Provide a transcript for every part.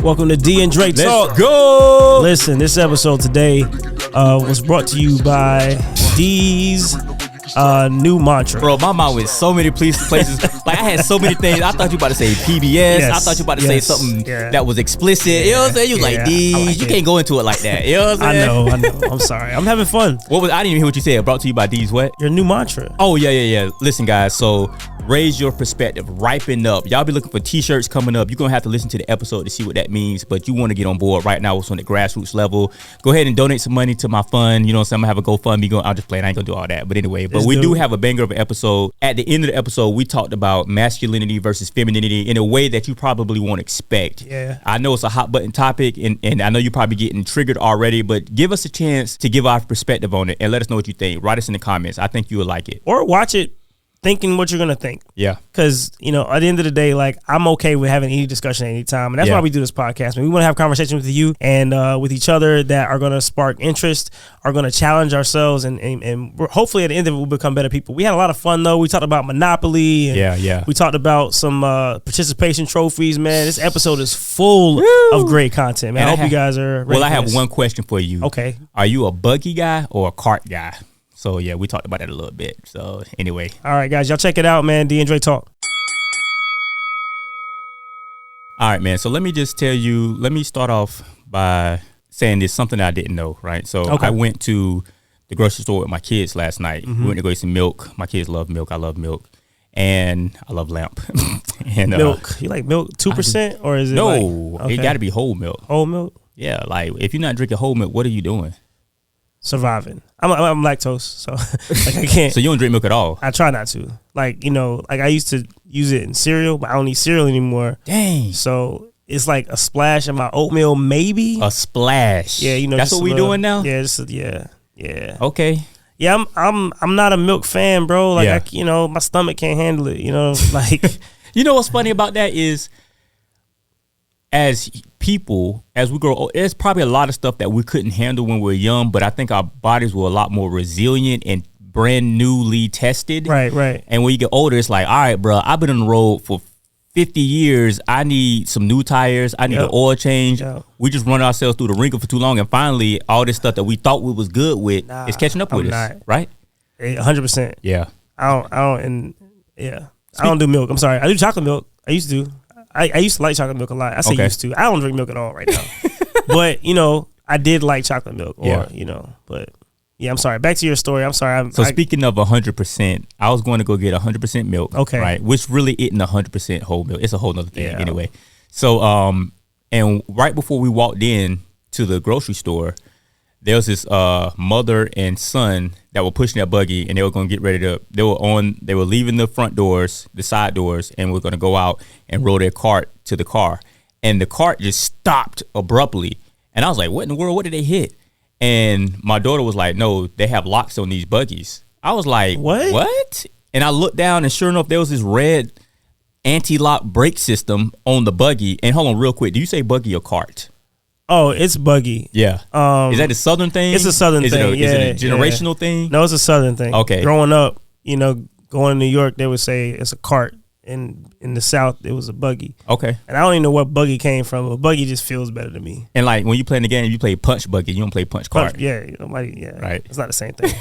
Welcome to D and Dre Talk. Let's go. Listen, this episode today was brought to you by D's new mantra. Bro, my mind went so many places. Like, I had so many things. I thought you about to say PBS. Yes, I thought you about to say something that was explicit. Yeah, you know what I'm saying? You was like, D's. You can't go into it like that. You know what I'm saying? I know. I'm sorry. I'm having fun. I didn't even hear what you said. Brought to you by D's what? Your new mantra. Oh, yeah. Listen, guys. So, raise your perspective. Ripen up. Y'all be looking for t-shirts coming up. You're going to have to listen to the episode to see what that means. But you want to get on board right now. It's on the grassroots level. Go ahead and donate some money to my fund. You know what I'm saying? I'm going to have a GoFundMe. I'm just playing. I ain't going to do all that. But anyway, we do have a banger of an episode. At the end of the episode, we talked about masculinity versus femininity in a way that you probably won't expect. Yeah. I know it's a hot button topic, and I know you're probably getting triggered already, but give us a chance to give our perspective on it and let us know what you think. Write us in the comments. I think you will like it. Or watch it thinking what you're going to think. Yeah. Because, at the end of the day, like, I'm okay with having any discussion at any time. And that's why we do this podcast. We want to have conversations with you and with each other that are going to spark interest, are going to challenge ourselves, and we're, hopefully at the end of it, we'll become better people. We had a lot of fun, though. We talked about Monopoly. And we talked about some participation trophies, man. This episode is full of great content, man. I hope you guys are ready. Well, I have one question for you. Okay. Are you a buggy guy or a cart guy? So, yeah, we talked about that a little bit. So, anyway. All right, guys. Y'all check it out, man. D and Dre Talk. All right, man. So, let me just tell you. Let me start off by saying there's something I didn't know, right? So, I went to the grocery store with my kids last night. We went to go get some milk. My kids love milk. I love milk. And I love Lamp. And milk. You like milk 2% or is it No. It got to be whole milk. Whole milk? Yeah. Like, if you're not drinking whole milk, what are you doing? Surviving. I'm lactose, so like I can't. So you don't drink milk at all? I try not to. Like, like I used to use it in cereal, but I don't eat cereal anymore. Dang. So it's like a splash of my oatmeal, maybe. A splash. Yeah, that's what we doing now? Yeah, yeah. Okay. Yeah, I'm not a milk fan, bro. Like my stomach can't handle it. Like. You know what's funny about that is, as people, as we grow old, there's probably a lot of stuff that we couldn't handle when we were young, but I think our bodies were a lot more resilient and brand newly tested. Right. And when you get older, it's like, all right, bro, I've been on the road for 50 years. I need some new tires. I need an oil change. Yep. We just run ourselves through the wrinkle for too long. And finally, all this stuff that we thought we was good with is catching up with us. Right? 100%. Yeah. I don't do milk. I'm sorry. I do chocolate milk. I used to. I used to like chocolate milk a lot. I say used to. I don't drink milk at all right now. But, I did like chocolate milk. But, yeah, I'm sorry. Back to your story. I'm sorry. Speaking of 100%, I was going to go get 100% milk. Okay. Right? Which really isn't 100% whole milk. It's a whole nother thing anyway. So, and right before we walked in to the grocery store, there was this mother and son that were pushing that buggy, and they were going to get ready to. They were leaving the front doors, the side doors, and we're going to go out and roll their cart to the car. And the cart just stopped abruptly, and I was like, "What in the world? What did they hit?" And my daughter was like, "No, they have locks on these buggies." I was like, "What?" And I looked down, and sure enough, there was this red anti-lock brake system on the buggy. And hold on, real quick, do you say buggy or cart? Oh, it's buggy. Yeah. Is that a Southern thing? It's a Southern thing. Is it a generational thing? No, it's a Southern thing. Okay. Growing up, going to New York, they would say it's a cart. In the South, it was a buggy. Okay. And I don't even know what buggy came from, but buggy just feels better to me. And like when you play in the game, you play punch buggy. You don't play punch cart. Right. It's not the same thing.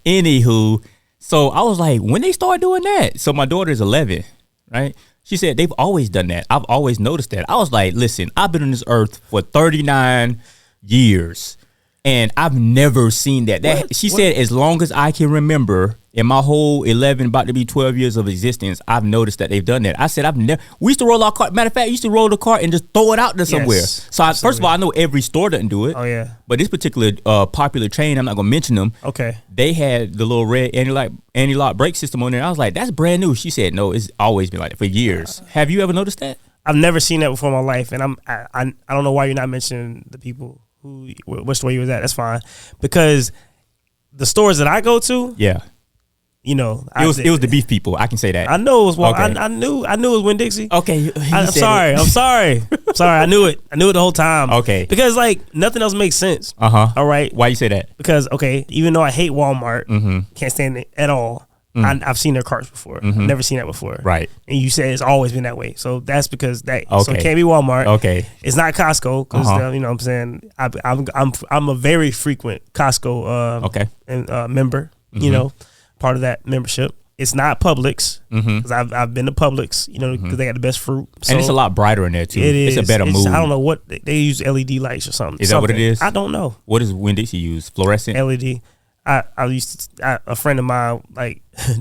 Anywho, so I was like, when they start doing that? So my daughter is 11, right? She said, they've always done that. I've always noticed that. I was like, listen, I've been on this earth for 39 years, and I've never seen that. She said, as long as I can remember, in my whole 11, about to be 12 years of existence, I've noticed that they've done that. I said, we used to roll our cart. Matter of fact, I used to roll the cart and just throw it out there somewhere. So first of all, I know every store doesn't do it. Oh, yeah. But this particular popular chain, I'm not going to mention them. Okay. They had the little red anti-lock brake system on there. I was like, that's brand new. She said, no, it's always been like that for years. Have you ever noticed that? I've never seen that before in my life. And I don't know why you're not mentioning the people which store you was at. That's fine. Because the stores that I go to. Yeah. It was the beef people. I can say that. I know it was one. Okay. I knew it was Winn-Dixie. Okay, I'm sorry. I knew it the whole time. Okay, because like nothing else makes sense. All right. Why you say that? Because even though I hate Walmart, can't stand it at all. I've seen their carts before. I've never seen that before. Right. And you said it's always been that way. So that's because that. Okay. So it can't be Walmart. Okay. It's not Costco because you know what I'm saying. I'm a very frequent Costco member. You know, part of that membership. It's not Publix because I've been to Publix. You know, because they got the best fruit. So and it's a lot brighter in there too. It's a better mood. I don't know what they use LED lights or something. Is that what it is? I don't know. What does Winn-Dixie use? Fluorescent LED. A friend of mine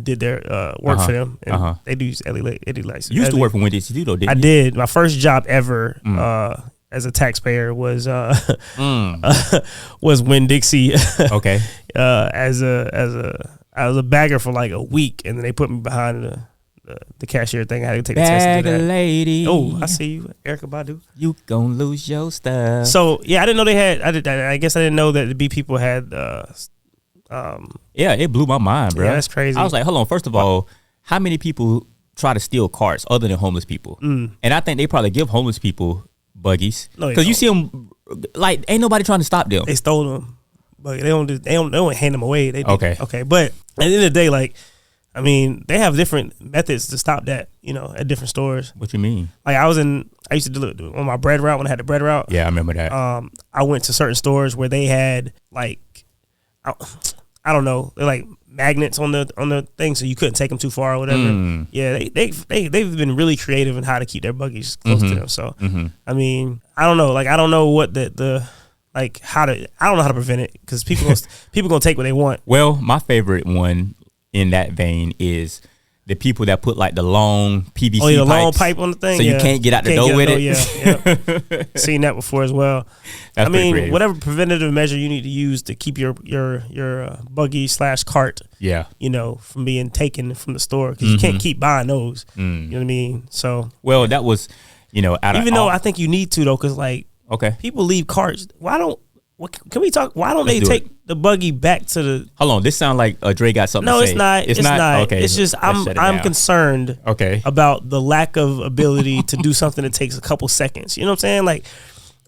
did their work for them, and they do use LED lights. You used to work for Winn-Dixie too, though, didn't you? I did. My first job ever as a taxpayer was was Winn-Dixie. Okay. I was a bagger for like a week, and then they put me behind the cashier thing. I had to take a test and do that. Lady. Oh, I see you, Erykah Badu. You gonna lose your stuff. So yeah, I didn't know they had. I guess I didn't know that the B people had. Yeah, it blew my mind, bro. Yeah, that's crazy. I was like, hold on. First of all, how many people try to steal carts other than homeless people? And I think they probably give homeless people buggies because you see them like ain't nobody trying to stop them. They stole them, but they don't hand them away. They okay. But at the end of the day, like, I mean, they have different methods to stop that. You know, at different stores. What you mean? Like I used to do on my bread route when I had the bread route. Yeah, I remember that. I went to certain stores where they had like. I don't know. They're like magnets on the thing, so you couldn't take them too far or whatever. Yeah, they've been really creative in how to keep their buggies close to them. So I mean, I don't know. Like I don't know what I don't know how to prevent it because people gonna take what they want. Well, my favorite one in that vein is the people that put like the long PVC the long pipe on the thing, so you can't get out the door with it. Yeah. Seen that before as well. That's I mean, creative. whatever preventative measure you need to use to keep your buggy / cart, you know, from being taken from the store because you can't keep buying those. You know what I mean? So well, that was, you know, though I think you need to though because like people leave carts. Can we talk? Why don't they take the buggy back to the? Hold on, this sounds like Dre got something. No, to it's say. not. It's not. Okay, it's just I'm concerned. About the lack of ability to do something that takes a couple seconds. You know what I'm saying?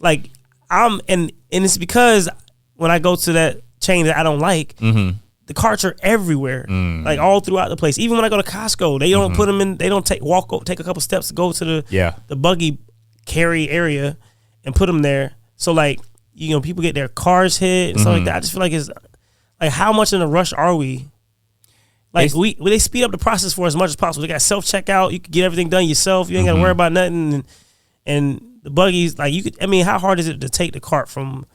Like and it's because when I go to that chain that I don't like, the carts are everywhere, like all throughout the place. Even when I go to Costco, they don't put them in. They don't take a couple steps to go to the buggy carry area and put them there. So like. You know, people get their cars hit and stuff like that. I just feel like it's like how much in a rush are we? Like they speed up the process for as much as possible. They got self checkout. You can get everything done yourself. You ain't got to worry about nothing. And the buggies, like you could. I mean, how hard is it to take the cart from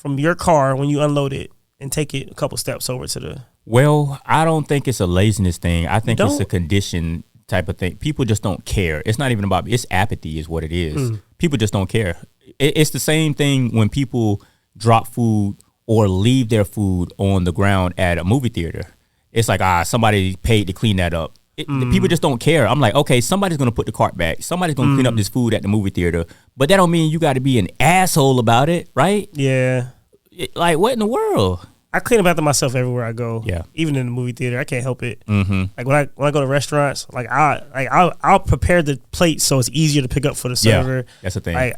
your car when you unload it and take it a couple steps over to the? Well, I don't think it's a laziness thing. I think it's a condition type of thing. People just don't care. It's not even about. It's apathy, is what it is. People just don't care. It's the same thing when people drop food or leave their food on the ground at a movie theater. It's like, somebody paid to clean that up. The people just don't care. I'm like, okay, somebody's going to put the cart back. Somebody's going to clean up this food at the movie theater. But that don't mean you got to be an asshole about it, right? Yeah. Like, what in the world? I clean up after myself everywhere I go. Yeah. Even in the movie theater, I can't help it. Like when I go to restaurants, like I'll prepare the plate so it's easier to pick up for the server. Yeah, that's the thing.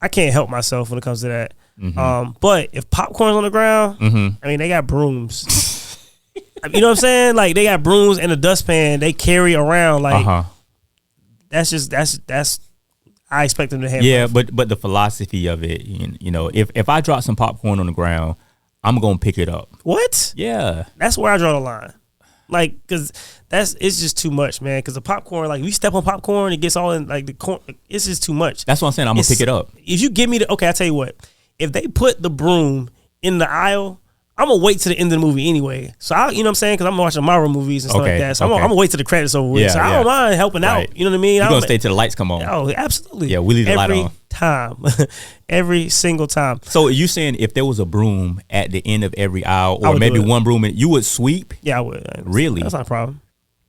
I can't help myself when it comes to that. But if popcorn's on the ground, I mean, they got brooms. You know what I'm saying? Like they got brooms and a dustpan they carry around. Like that's I expect them to have. Yeah, but the philosophy of it, you know, if I drop some popcorn on the ground, I'm gonna pick it up. What? Yeah, that's where I draw the line. Like, cause it's just too much, man. Cause the popcorn, like, if you step on popcorn, it gets all in like the corn. It's just too much. That's what I'm saying. I'm gonna pick it up. If you give me I tell you what. If they put the broom in the aisle, I'm gonna wait to the end of the movie anyway. So you know what I'm saying? Cause I'm watching Marvel movies and stuff like that. So I'm gonna wait till the credits over with. Yeah, so I don't mind helping out. You know what I mean? You're gonna stay till the lights come on. Oh, absolutely. Yeah, we leave the light on. Time. Every single time. So you saying if there was a broom at the end of every aisle, or maybe one broom, you would sweep? Yeah, I would. Really? That's not a problem.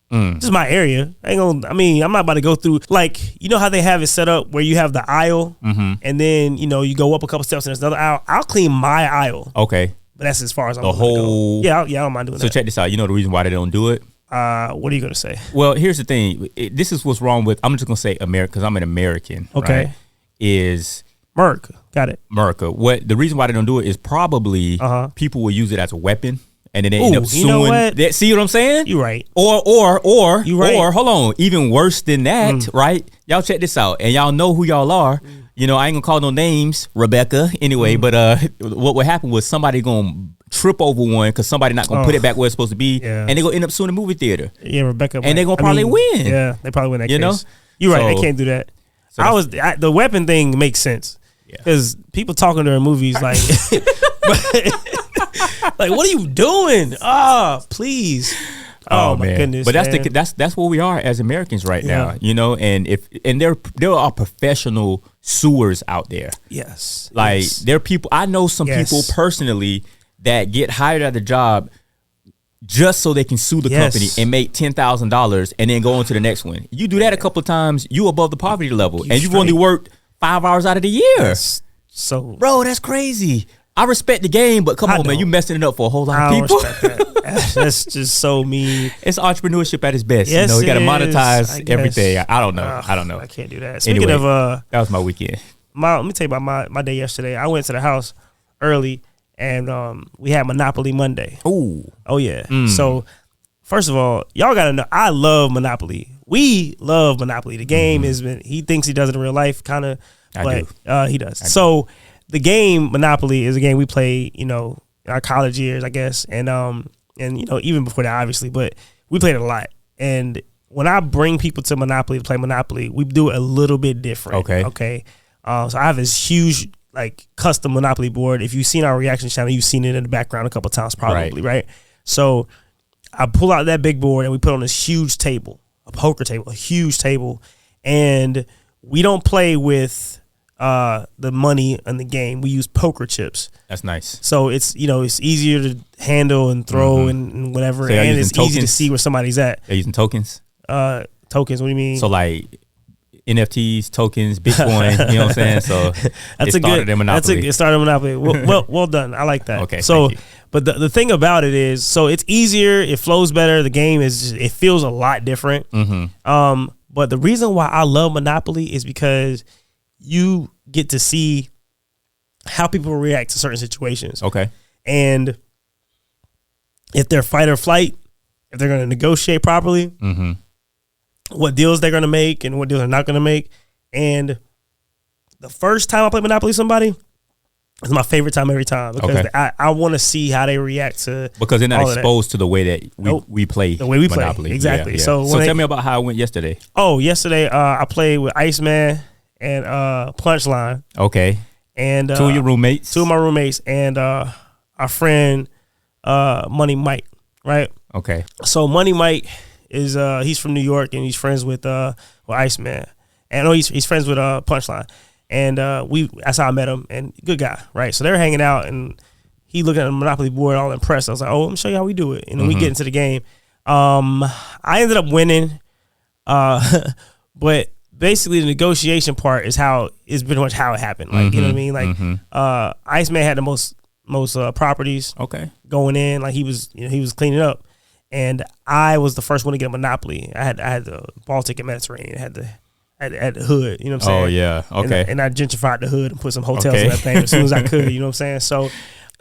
This is my area. I'm not about to go through, like, you know how they have it set up where you have the aisle and then, you know, you go up a couple steps and there's another aisle. I'll clean my aisle. Okay. But that's as far as I'm going to go. Yeah, I don't mind doing that. So check this out. You know the reason why they don't do it? What are you going to say? Well, here's the thing. This is what's wrong with, I'm just going to say America because I'm an American. Okay. Right? Is America. Got it. America. What the reason why they don't do it is probably people will use it as a weapon and then they end up suing. You know what? See what I'm saying? You right. Or You right. or hold on, even worse than that, right? Y'all check this out, and y'all know who y'all are. You know, I ain't gonna call no names, Rebecca. Anyway, but what would happen was somebody gonna trip over one because somebody not gonna put it back where it's supposed to be, and they gonna end up suing the movie theater. Yeah, Rebecca, and they gonna probably win. Yeah, they probably win that. You case. know, you're right. They can't do that. So the weapon thing makes sense because people talking during movies like, like, what are you doing? Please. Oh my goodness! But that's where we are as Americans right now, you know. And there are professional suers out there. Yes, like there are people. I know some people personally that get hired at the job just so they can sue the company and make $10,000 and then go on to the next one. You do that a couple of times, you above the poverty level, and you've only worked 5 hours out of the year. So, bro, that's crazy. I respect the game, but come on, man, you messing it up for a whole lot of people. That's just so mean. It's entrepreneurship at its best. Yes, you know, you got to monetize everything. I don't know. I can't do that. Speaking of, that was my weekend. Let me tell you about my day yesterday. I went to the house early, and we had Monopoly Monday. Oh yeah. So first of all, y'all gotta know I love Monopoly. We love Monopoly. The game has been. He thinks he does it in real life, kind of, but he does. So the game Monopoly is a game we play, you know, in our college years, I guess, and you know, even before that, obviously, but we played it a lot. And when I bring people to Monopoly to play Monopoly, we do it a little bit different. Okay. So I have this huge like custom Monopoly board. If you've seen our reaction channel, you've seen it in the background a couple of times, probably, right? So I pull out that big board and we put on this huge table, a poker table, a huge table, and we don't play with the money in the game. We use poker chips. That's nice. So it's, you know, it's easier to handle and throw and whatever, so and it's easy to see where somebody's at. They're using tokens. Tokens. What do you mean? So like NFTs, tokens, Bitcoin. You know what I'm saying? So it started in Monopoly. Well done. I like that. Okay. So, but the thing about it is, so it's easier. It flows better. The game it feels a lot different. But the reason why I love Monopoly is because you get to see how people react to certain situations. Okay. And if they're fight or flight, if they're going to negotiate properly, what deals they're going to make and what deals they're not going to make. And the first time I play Monopoly with somebody is my favorite time every time because I want to see how they react to, because they're not exposed to the way that we play the way we Monopoly. Play. Exactly. Yeah. So tell me about how it went yesterday. Yesterday I played with Iceman and Punchline. Okay. And two of your roommates. Two of my roommates and our friend Money Mike, right? Okay. So Money Mike is he's from New York and he's friends with Iceman. And he's friends with Punchline. And that's how I met him, and good guy, right? So they're hanging out and he looking at the Monopoly board all impressed. I was like, let me show you how we do it. And then we get into the game. I ended up winning. But basically the negotiation part is pretty much how it happened. Like, you know what I mean? Like, Iceman had the most properties going in. Like he was cleaning up, and I was the first one to get a Monopoly. I had the Baltic and Mediterranean. I had the hood, you know what I'm saying? Oh yeah, okay. And I gentrified the hood and put some hotels in that thing as soon as I could, you know what I'm saying?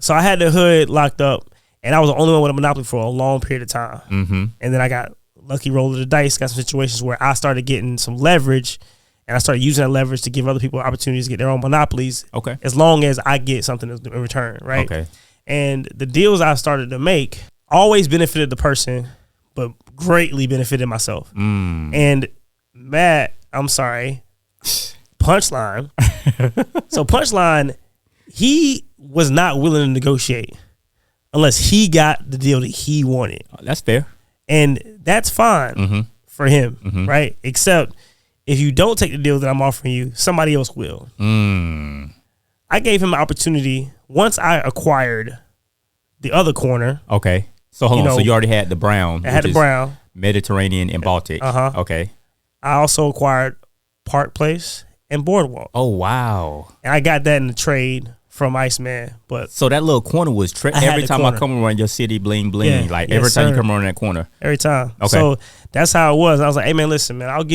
So I had the hood locked up, and I was the only one with a Monopoly for a long period of time. And then I got lucky roll of the dice, got some situations where I started getting some leverage, and I started using that leverage to give other people opportunities to get their own Monopolies. Okay. As long as I get something in return, right? Okay. And the deals I started to make always benefited the person, but greatly benefited myself. And Matt, I'm sorry, Punchline. So Punchline, he was not willing to negotiate unless he got the deal that he wanted. That's fair. And that's fine for him, right? Except if you don't take the deal that I'm offering you, somebody else will. I gave him an opportunity once I acquired the other corner. Okay. So hold on. So you already had the brown. I had the brown. Mediterranean and Baltic. Okay. I also acquired Park Place and Boardwalk. Oh, wow. And I got that in the trade from Iceman. But so that little corner was every time I come around your city, bling, bling. Yeah, every time you come around that corner. Every time. Okay. So that's how it was. I was like, hey, man, listen, man, I was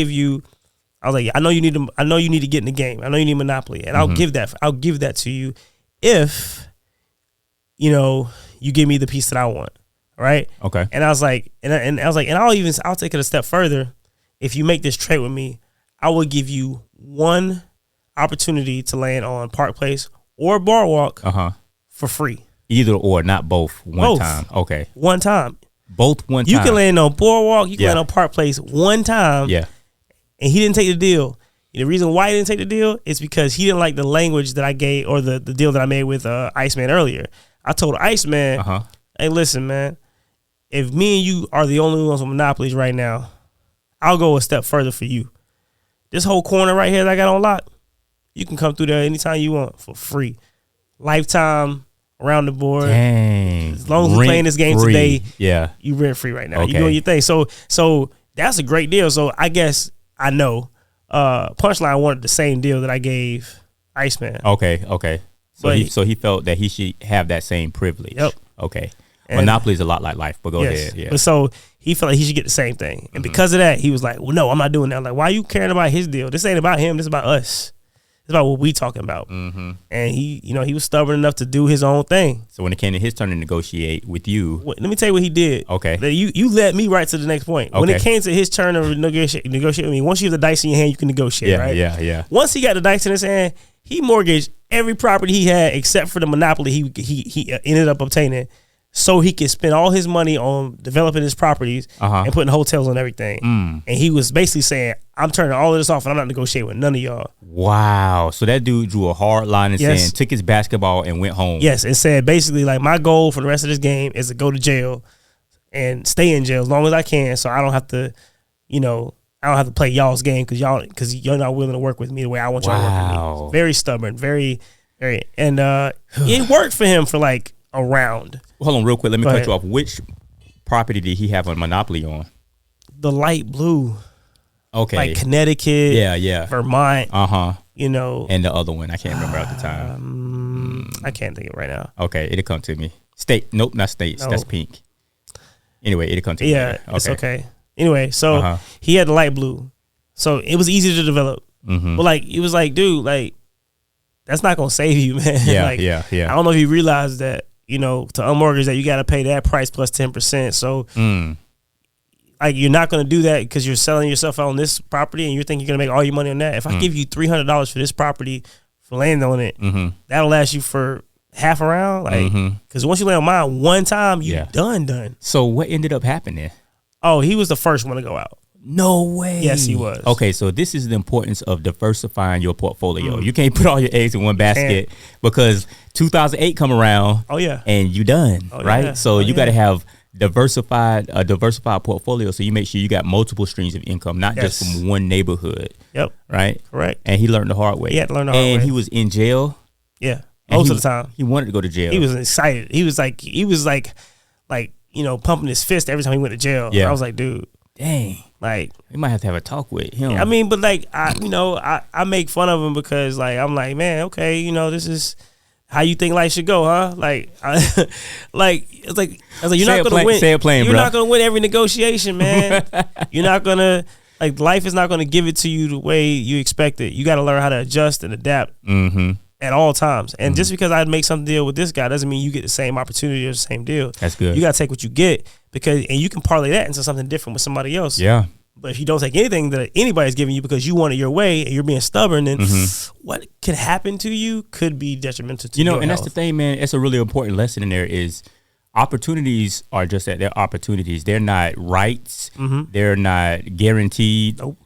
like, I know you need to get in the game. I know you need Monopoly. And I'll give that to you if, you give me the piece that I want. right? Okay. And I was like, and I was like, and I'll take it a step further. If you make this trade with me, I will give you one opportunity to land on Park Place or Boardwalk for free. Either or, not both. One time. Okay. One time. Both one time. You can land on Boardwalk. You can land on Park Place one time. Yeah. And he didn't take the deal. The reason why he didn't take the deal is because he didn't like the language that I gave or the deal that I made with Iceman earlier. I told Iceman, hey, listen, man, if me and you are the only ones with monopolies right now, I'll go a step further for you. This whole corner right here that I got on lock, you can come through there anytime you want for free. Lifetime, around the board. Dang. As long as we're playing this game today, you rent free right now. Okay. You doing your thing. So that's a great deal. So I guess I know Punchline wanted the same deal that I gave Iceman. Okay. So he felt that he should have that same privilege. Yep. Okay. Monopoly is a lot like life, but go ahead. Yeah. But so he felt like he should get the same thing. And because of that, he was like, well, no, I'm not doing that. I'm like, why are you caring about his deal? This ain't about him. This is about us. It's about what we talking about. And he was stubborn enough to do his own thing. So when it came to his turn to negotiate with you. Let me tell you what he did. Okay. You led me right to the next point. When it came to his turn to negotiate with me, once you have the dice in your hand, you can negotiate, right? Yeah. Once he got the dice in his hand, he mortgaged every property he had except for the monopoly he ended up obtaining, so he could spend all his money on developing his properties and putting hotels on everything. And he was basically saying, I'm turning all of this off and I'm not negotiating with none of y'all. Wow. So that dude drew a hard line and saying, took his basketball and went home. Yes, and said basically like my goal for the rest of this game is to go to jail and stay in jail as long as I can, so I don't have to, I don't have to play y'all's game because you're not willing to work with me the way I want y'all to work with me. Very stubborn, very, very, and it worked for him for like a round. Hold on real quick. Let me cut you off. Which property did he have a monopoly on? The light blue. Okay. Like Connecticut. Yeah. Vermont. And the other one, I can't remember at the time. I can't think of it right now. Okay, it'll come to me. State. Nope, not states. No. That's pink. Anyway, it'll come to me. Yeah, it's okay. Anyway, so he had the light blue. So it was easy to develop. But like, it was like, dude, like, that's not going to save you, man. Yeah. I don't know if you realize that, to unmortgage that you got to pay that price plus 10%. So like, you're not going to do that because you're selling yourself out on this property and you think you're going to make all your money on that. If I give you $300 for this property for land on it, that'll last you for half a round. Like, because once you land on mine one time, you done. So what ended up happening? Oh, he was the first one to go out. No way. Yes, he was. Okay, so this is the importance of diversifying your portfolio. You can't put all your eggs in one basket because 2008 come around. Oh yeah, and you done, right? Yeah. So you got to have a diversified portfolio, so you make sure you got multiple streams of income, not just from one neighborhood. Yep. Right. Correct. And he learned the hard way. He had to learn the hard way. And he was in jail. Yeah. Most of the time, he wanted to go to jail. He was excited. He was like, pumping his fist every time he went to jail. Yeah. I was like, dude. Dang. Like, we might have to have a talk with him. I mean, but like, I make fun of him because like, I'm like, man, okay, this is how you think life should go, huh? Like, it's like you're not gonna win. Say it plain, you're bro. not gonna win every negotiation, man. You're not gonna life is not gonna give it to you the way you expect it. You got to learn how to adjust and adapt at all times. And just because I make some deal with this guy doesn't mean you get the same opportunity or the same deal. That's good. You got to take what you get and you can parlay that into something different with somebody else. Yeah. But if you don't take anything that anybody's giving you because you want it your way and you're being stubborn, then what could happen to you could be detrimental to your and health. That's the thing, man. It's a really important lesson in there is opportunities are just that. They're opportunities. They're not rights. They're not guaranteed. Nope.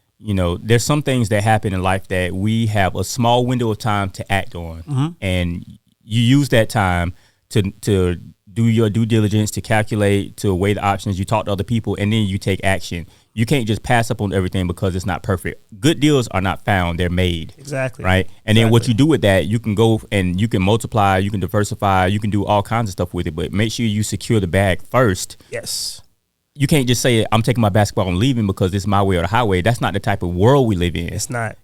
There's some things that happen in life that we have a small window of time to act on. And you use that time to do your due diligence, to calculate, to weigh the options. You talk to other people, and then you take action. You can't just pass up on everything because it's not perfect. Good deals are not found, they're made. Exactly. Right? And then what you do with that, you can go and you can multiply, you can diversify, you can do all kinds of stuff with it, but make sure you secure the bag first. Yes. You can't just say, I'm taking my basketball and leaving because it's my way or the highway. That's not the type of world we live in. It's not.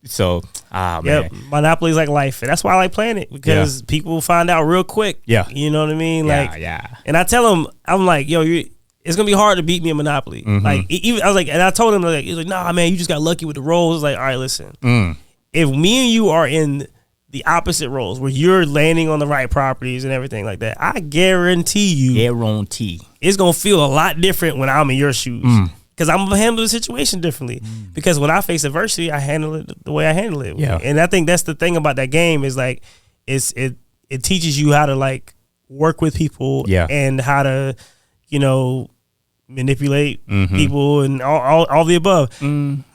So, man. Monopoly is like life. And that's why I like playing it because people will find out real quick. Yeah. You know what I mean? Yeah. And I tell them, I'm like, yo, it's going to be hard to beat me in Monopoly. Like, even I was like, and I told him, like, he's like, nah, man, you just got lucky with the rolls. I was like, all right, listen. If me and you are in the opposite roles where you're landing on the right properties and everything like that, I guarantee you, it's gonna feel a lot different when I'm in your shoes. Because I'm gonna handle the situation differently. Because when I face adversity, I handle it the way I handle it. Yeah. And I think that's the thing about that game is like it teaches you how to like work with people and how to, you know, manipulate people and all the above.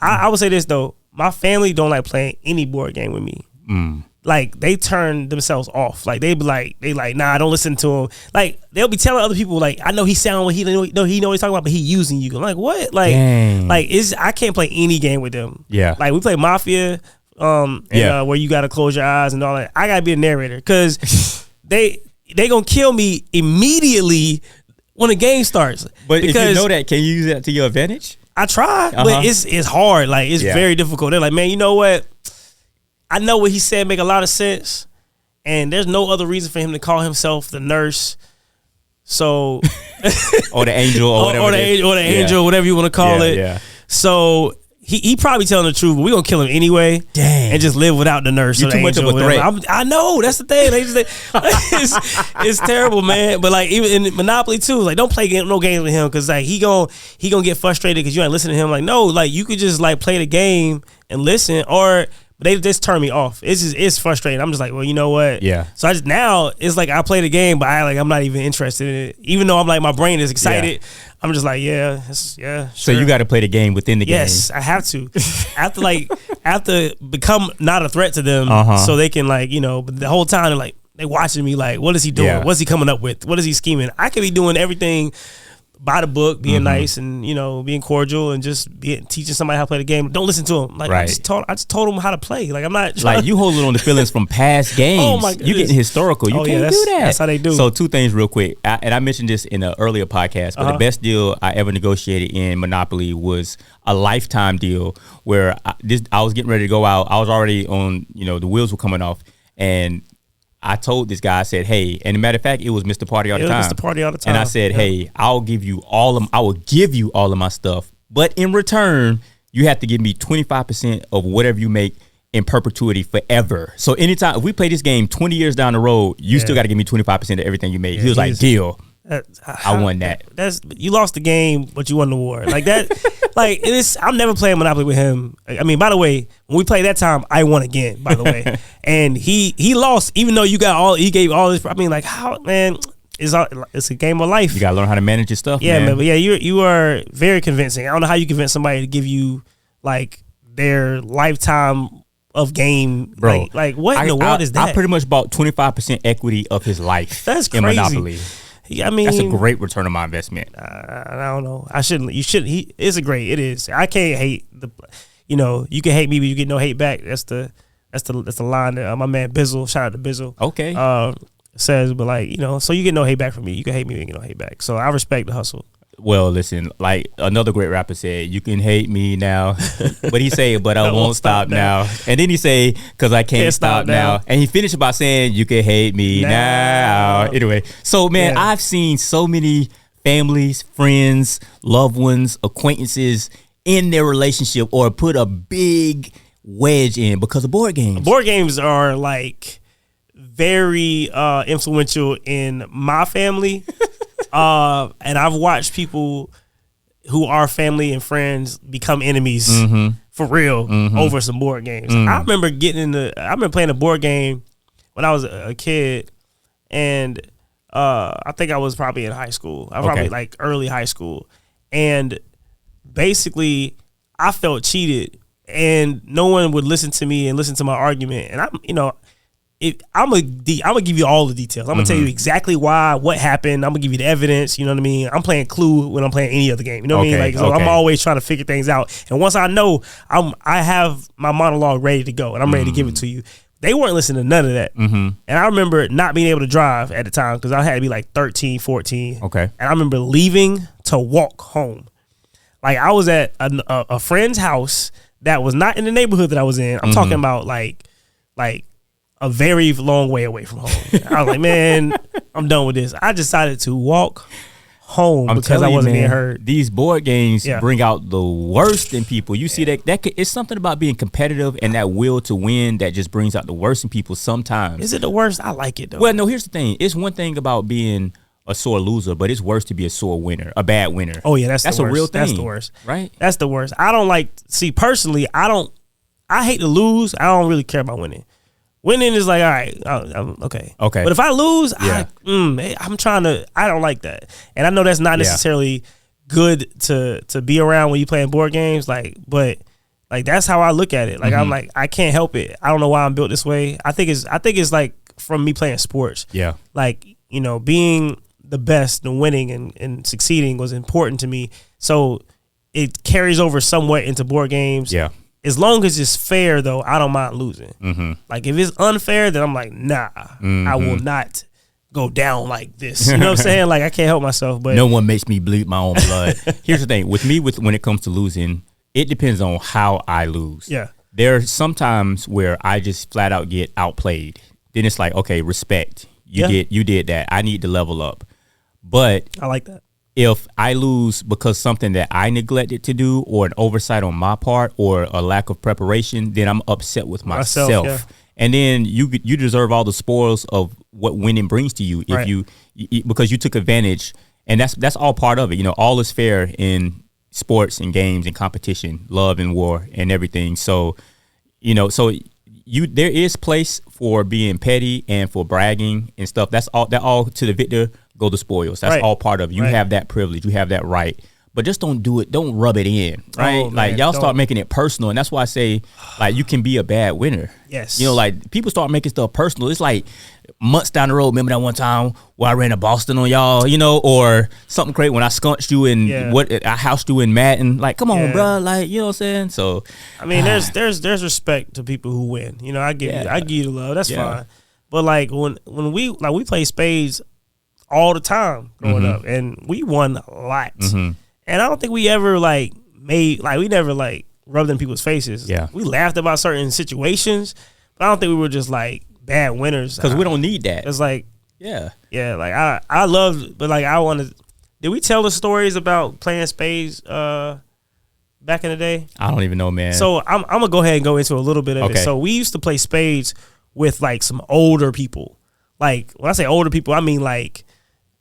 I would say this though, my family don't like playing any board game with me. Like they turn themselves off. Like they like, nah, don't listen to him. Like they'll be telling other people, like, I know he sound what he know what he's talking about, but he using you. I'm like, what? Like, I can't play any game with them. Yeah. Like we play Mafia, where you gotta close your eyes and all that. I gotta be a narrator because they gonna kill me immediately when the game starts. But if you know that, can you use that to your advantage? I try, but it's hard. Like it's very difficult. They're like, man, you know what? I know what he said make a lot of sense, and there's no other reason for him to call himself the nurse. So, or the angel, or whatever, or the angel, whatever you want to call it. Yeah. So he probably telling the truth, but we gonna kill him anyway. Dang. And just live without the nurse. You're too much of a threat. I know, that's the thing. It's terrible, man. But like even in Monopoly too, like don't play no games with him because like he gonna get frustrated because you ain't listening to him. Like no, like you could just like play the game and listen, or they just turn me off. It's frustrating. I'm just like, well, you know what? Yeah. So now it's like I play the game, but I'm not even interested in it. Even though I'm like my brain is excited, I'm just like, sure. So you got to play the game within the game. Yes, I have to. I have to become not a threat to them, so they can like, you know. But the whole time they're like, they watching me like, what is he doing? Yeah. What's he coming up with? What is he scheming? I could be doing everything by the book, being nice and, you know, being cordial and just teaching somebody how to play the game. Don't listen to him. Like I just told him how to play. Like I'm not like you holding on to feelings from past games. Oh my goodness. You getting historical. You can't do that. That's how they do. So two things real quick. I mentioned this in an earlier podcast, but the best deal I ever negotiated in Monopoly was a lifetime deal where I was getting ready to go out. I was already on, you know, the wheels were coming off, and I told this guy, I said, hey, and a matter of fact, it was Mr. Party all the time. Mr. Party all the time. And I said, hey, I will give you all of my stuff, but in return, you have to give me 25% of whatever you make in perpetuity forever. So anytime, if we play this game 20 years down the road, you still got to give me 25% of everything you made. He was like, deal. I won that. You lost the game, but you won the war. Like that. Like it is. I'm never playing Monopoly with him. I mean, by the way, when we played that time, I won again. By the way, and he lost, even though he gave all this. I mean, like how, man? It's a game of life. You gotta learn how to manage your stuff. Yeah, man. But yeah, you are very convincing. I don't know how you convince somebody to give you like their lifetime of game, bro. Like what in the world is that? I pretty much bought 25% equity of his life. That's crazy. In Monopoly. I mean, that's a great return on my investment. I don't know. I shouldn't. You shouldn't. It is. I can't hate the. You know, you can hate me, but you get no hate back. That's the line that my man Bizzle, shout out to Bizzle. Okay. Says, but like, you know, so you get no hate back from me. You can hate me, but you get no hate back. So I respect the hustle. Well, listen, like another great rapper said, you can hate me now, but he said, but I won't stop now. And then he say, because I can't stop now. And he finished by saying, you can hate me now. Anyway, so man, I've seen so many families, friends, loved ones, acquaintances in their relationship or put a big wedge in because of board games. Board games are like very influential in my family. And I've watched people who are family and friends become enemies for real over some board games. I remember playing a board game when I was a kid, and I think I was probably in high school. I was probably like early high school, and basically I felt cheated, and no one would listen to me and listen to my argument. And I'm gonna give you all the details. I'm gonna tell you exactly why, what happened. I'm gonna give you the evidence. You know what I mean? I'm playing Clue when I'm playing any other game. You know what I mean? Like, so I'm always trying to figure things out. And once I know, I have my monologue ready to go, and I'm ready to give it to you. They weren't listening to none of that. And I remember not being able to drive at the time because I had to be like 13, 14. Okay. And I remember leaving to walk home. Like I was at a friend's house that was not in the neighborhood that I was in. I'm talking about like a very long way away from home. I was like, man, I'm done with this. I decided to walk home because I wasn't being heard. These board games bring out the worst in people. You see it's something about being competitive and that will to win that just brings out the worst in people sometimes. Is it the worst? I like it though. Well, no, here's the thing. It's one thing about being a sore loser, but it's worse to be a sore winner, a bad winner. Oh yeah, that's the worst. A real thing. That's the worst. Right? That's the worst. I don't like, see, personally, I hate to lose. I don't really care about winning. Winning is like, all right, I'm okay. Okay. But if I lose, I'm trying to, I don't like that. And I know that's not necessarily good to be around when you playing board games. Like, but like, that's how I look at it. Like, I'm like, I can't help it. I don't know why I'm built this way. I think it's like from me playing sports. Yeah. Like, you know, being the best and winning and succeeding was important to me. So it carries over somewhat into board games. Yeah. As long as it's fair, though, I don't mind losing. Like, if it's unfair, then I'm like, nah, I will not go down like this. You know what I'm saying? Like, I can't help myself. But no one makes me bleed my own blood. Here's the thing. With me, when it comes to losing, it depends on how I lose. Yeah. There are some times where I just flat out get outplayed. Then it's like, okay, respect. You did that. I need to level up. But I like that. If I lose because something that I neglected to do or an oversight on my part or a lack of preparation, then I'm upset with myself. Yeah. And then you deserve all the spoils of what winning brings to you if you because you took advantage. And that's all part of it. You know, all is fair in sports and games and competition, love and war and everything. So, you know, there is place for being petty and for bragging and stuff. That all to the victor go the spoils. That's all part of it. You have that privilege. You have that right. But just don't do it. Don't rub it in, right? Oh, like, y'all start making it personal. And that's why I say, like, you can be a bad winner. Yes. You know, like, people start making stuff personal. It's like months down the road. Remember that one time where I ran to Boston on y'all, you know, or something crazy when I skunched you and I housed you in Madden. Like, come on, bro. Like, you know what I'm saying? So, I mean, there's respect to people who win. You know, I give you the love. That's fine. But like when we play spades all the time growing up, and we won a lot. And I don't think we ever we never rubbed in people's faces. Yeah, we laughed about certain situations, but I don't think we were just like bad winners because we don't need that. It's like like I love, but like I want to. Did we tell the stories about playing spades back in the day? I don't even know, man. So I'm gonna go ahead and go into a little bit of it. So we used to play spades with like some older people. Like when I say older people, I mean like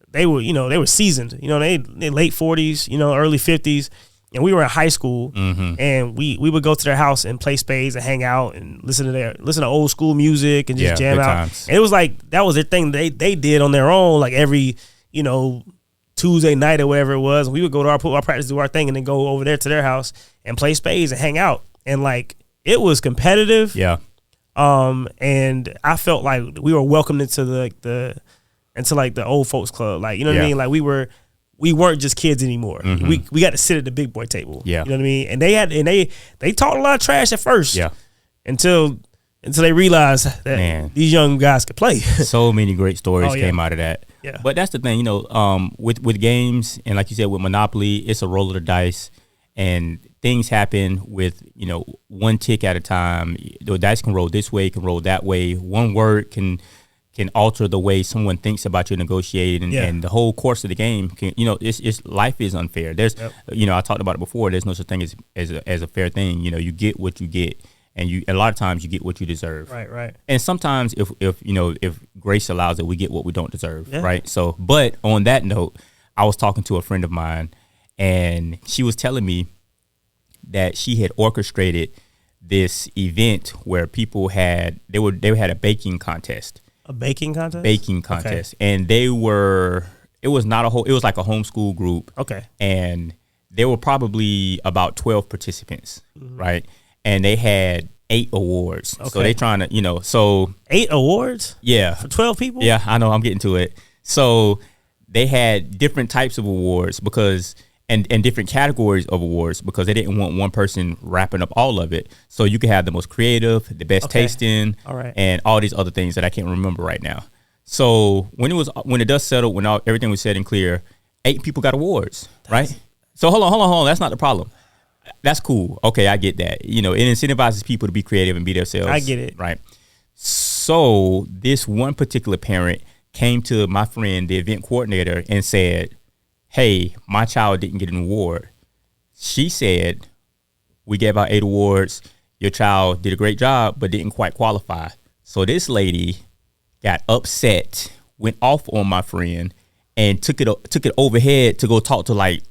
they were seasoned. You know, they late 40s, you know, early 50s, and we were in high school, and we would go to their house and play spades and hang out and listen to old school music and just jam out. Times. And it was like that was their thing. They did on their own, like every Tuesday night or whatever it was. We would go to our practice, do our thing, and then go over there to their house and play spades and hang out. And like it was competitive. Yeah. And I felt like we were welcomed into the old folks club. Like, you know what I mean? Like we weren't just kids anymore. We got to sit at the big boy table. Yeah. You know what I mean? And they talked a lot of trash at first. Yeah. Until they realized that these young guys could play. So many great stories came out of that. Yeah. But that's the thing, you know, with games and like you said with Monopoly, it's a roll of the dice and things happen with, you know, one tick at a time. The dice can roll this way, can roll that way. One word can alter the way someone thinks about you negotiating, and the whole course of the game can, you know, it's life is unfair. There's, you know, I talked about it before. There's no such thing as a fair thing. You know, you get what you get, and a lot of times you get what you deserve. Right. And sometimes if grace allows it, we get what we don't deserve. Yeah. Right. So, but on that note, I was talking to a friend of mine, and she was telling me that she had orchestrated this event where people had a baking contest. A baking contest? Baking contest. Okay. And it was like a homeschool group. Okay. And there were probably about 12 participants, right? And they had 8 awards. Okay. So they trying to, you know, 8 awards? Yeah. For 12 people? Yeah, I know, I'm getting to it. So they had different types of awards and different categories of awards because they didn't want one person wrapping up all of it. So you could have the most creative, the best tasting, and all these other things that I can't remember right now. So when the dust settled, when everything was said and clear, 8 people got awards, right? So hold on. That's not the problem. That's cool. Okay, I get that. You know, it incentivizes people to be creative and be themselves. I get it. Right. So this one particular parent came to my friend, the event coordinator, and said, hey, my child didn't get an award. She said, we gave out 8 awards. Your child did a great job, but didn't quite qualify. So this lady got upset, went off on my friend, and took it overhead to go talk to like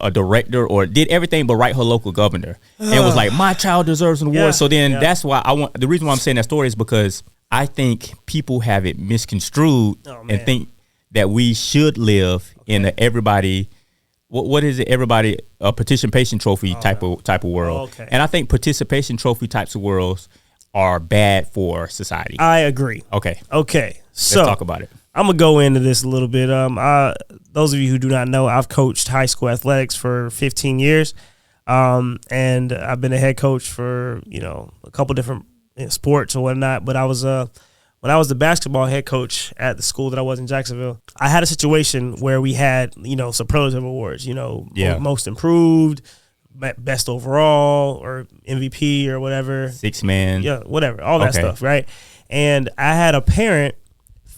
a director, or did everything but write her local governor, and was like, my child deserves an award. Yeah, so then that's why the reason why I'm saying that story is because I think people have it misconstrued and think that we should live in everybody. What is it? Everybody a participation trophy type of world. And I think participation trophy types of worlds are bad for society. I agree. Okay. So let's talk about it. I'm gonna go into this a little bit. Those of you who do not know, I've coached high school athletics for 15 years, and I've been a head coach for a couple different sports or whatnot. But I was when I was the basketball head coach at the school that I was in Jacksonville, I had a situation where we had, superlative awards, most improved, best overall, or MVP or whatever. 6-man. Yeah, whatever. All that stuff, right? And I had a parent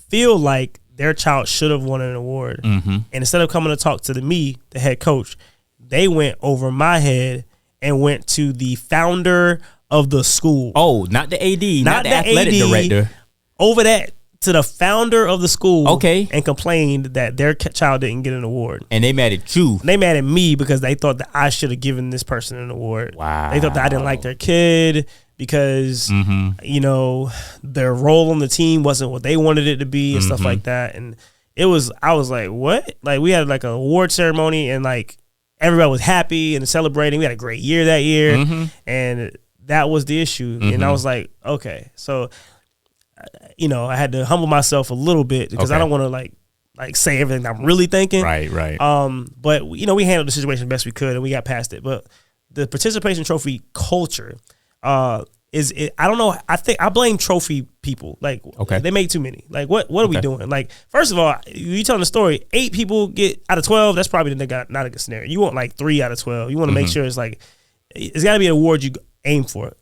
feel like their child should have won an award. Mm-hmm. And instead of coming to talk to me, the head coach, they went over my head and went to the founder of the school. Oh, not the AD, not the athletic director. Over that to the founder of the school, and complained that their child didn't get an award. And they mad at you. They mad at me because they thought that I should have given this person an award. Wow. They thought that I didn't like their kid because their role on the team wasn't what they wanted it to be and stuff like that. And I was like, what? Like, we had like an award ceremony and like everybody was happy and celebrating. We had a great year that year, and that was the issue. And I was like, okay, so I had to humble myself a little bit because I don't want to like say everything I'm really thinking. Right. But we handled the situation best we could and we got past it. But the participation trophy culture, I don't know. I think I blame trophy people. Like, they make too many. Like, what are we doing? Like, first of all, you telling the story, 8 people get out of 12. That's probably not a good scenario. You want like 3 out of 12. You want to make sure it's got to be an award you aim for.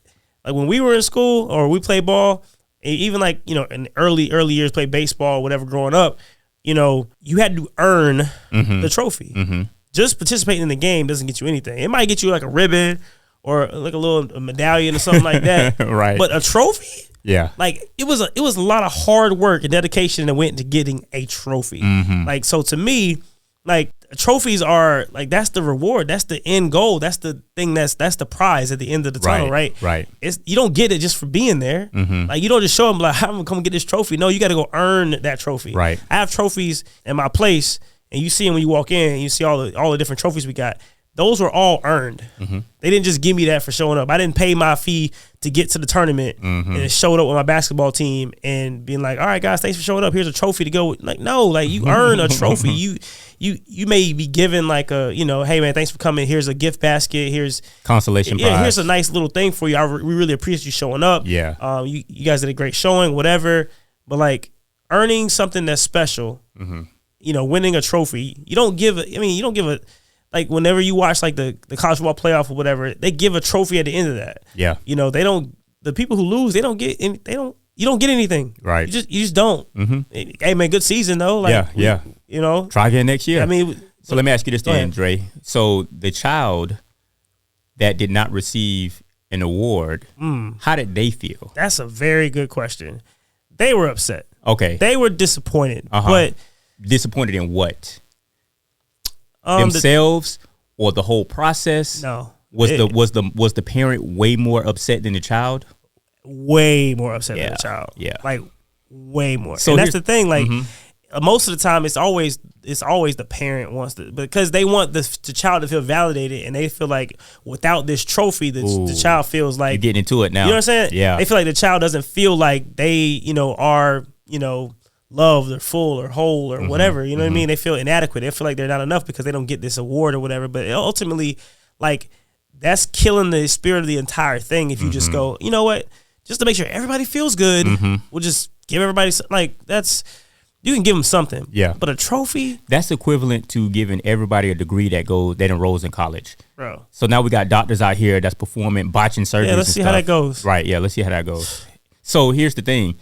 Like when we were in school or we played ball, even like, in early years, play baseball or whatever growing up, you had to earn the trophy. Just participating in the game doesn't get you anything. It might get you like a ribbon or like a medallion or something like that. Right. But a trophy? Yeah. Like it was a lot of hard work and dedication that went into getting a trophy. Like, so to me, like trophies are like, that's the reward. That's the end goal. That's the thing. That's the prize at the end of the tunnel, right? Right. You don't get it just for being there. Like you don't just show them like, I'm gonna come get this trophy. No, you got to go earn that trophy. Right. I have trophies in my place, and you see them when you walk in. And you see all the different trophies we got. Those were all earned. They didn't just give me that for showing up. I didn't pay my fee to get to the tournament and showed up with my basketball team and being like, all right, guys, thanks for showing up. Here's a trophy to go with. Like, no, like you earn a trophy. You may be given like a, hey man, thanks for coming. Here's a gift basket. Here's consolation prize. Here's a nice little thing for you. We really appreciate you showing up. Yeah. You guys did a great showing, whatever. But like earning something that's special, winning a trophy, you don't give a, like whenever you watch like the college football playoff or whatever, they give a trophy at the end of that. Yeah. They don't, the people who lose, you don't get anything. Right. You just don't. Hey man, good season though. Like, yeah. Try again next year. I mean, so let me ask you this then, Dre. So the child that did not receive an award, how did they feel? That's a very good question. They were upset. Okay. They were disappointed. But disappointed in what? Themselves or the whole process? No. Was the parent way more upset than the child? Way more upset than the child. Yeah. Like way more. So and that's the thing. Like most of the time, it's always the parent wants to, because they want the child to feel validated, and they feel like without this trophy, the child feels like you're getting into it now. You know what I'm saying? Yeah. They feel like the child doesn't feel like they are loved or full or whole or whatever. You know what I mean? They feel inadequate. They feel like they're not enough because they don't get this award or whatever. But ultimately, like, that's killing the spirit of the entire thing. If you just go, you know what, just to make sure everybody feels good, we'll just give everybody, like, you can give them something. Yeah. But a trophy? That's equivalent to giving everybody a degree that enrolls in college. Bro. So now we got doctors out here that's performing botching surgeries. Yeah, let's see how that goes. Right, yeah, let's see how that goes. So here's the thing.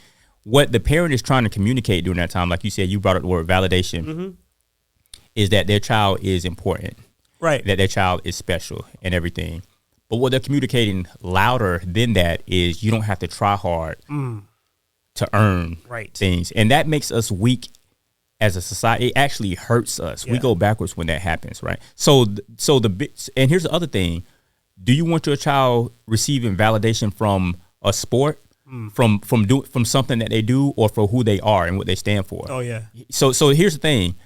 What the parent is trying to communicate during that time, like you said, you brought up the word validation. is that their child is important, right? That their child is special and everything. But what they're communicating louder than that is you don't have to try hard to earn things. And that makes us weak as a society. It actually hurts us. We go backwards when that happens, right? So and here's the other thing. Do you want your child receiving validation from a sport, from something that they do, or for who they are and what they stand for? Oh, yeah. So here's the thing.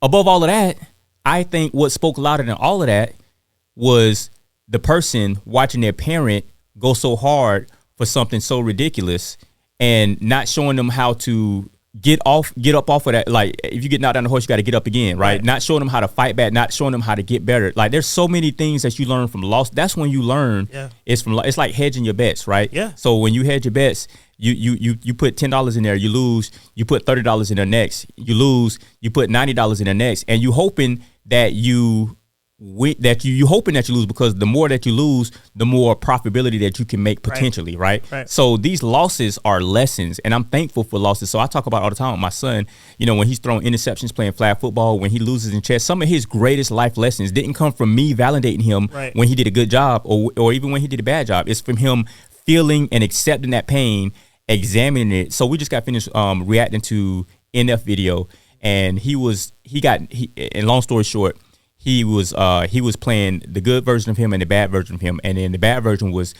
Above all of that, I think what spoke louder than all of that was the person watching their parent go so hard for something so ridiculous and not showing them how to get up off of that. Like, if you get knocked down the horse, you got to get up again, right? Not showing them how to fight back, not showing them how to get better. Like, there's so many things that you learn from loss. That's when you learn. It's like hedging your bets, right? Yeah. So when you hedge your bets, you put $10 in there, you lose. You put $30 in the next, you lose. You put $90 in the next, and you hoping that you hoping that you lose, because the more that you lose, the more profitability that you can make potentially, right? So these losses are lessons, and I'm thankful for losses. So I talk about all the time with my son, when he's throwing interceptions playing flag football, when he loses in chess, some of his greatest life lessons didn't come from me validating him when he did a good job or even when he did a bad job. It's from him feeling and accepting that pain, examining it. So we just got finished reacting to NF video, and and long story short, he was playing the good version of him and the bad version of him, and then the bad version was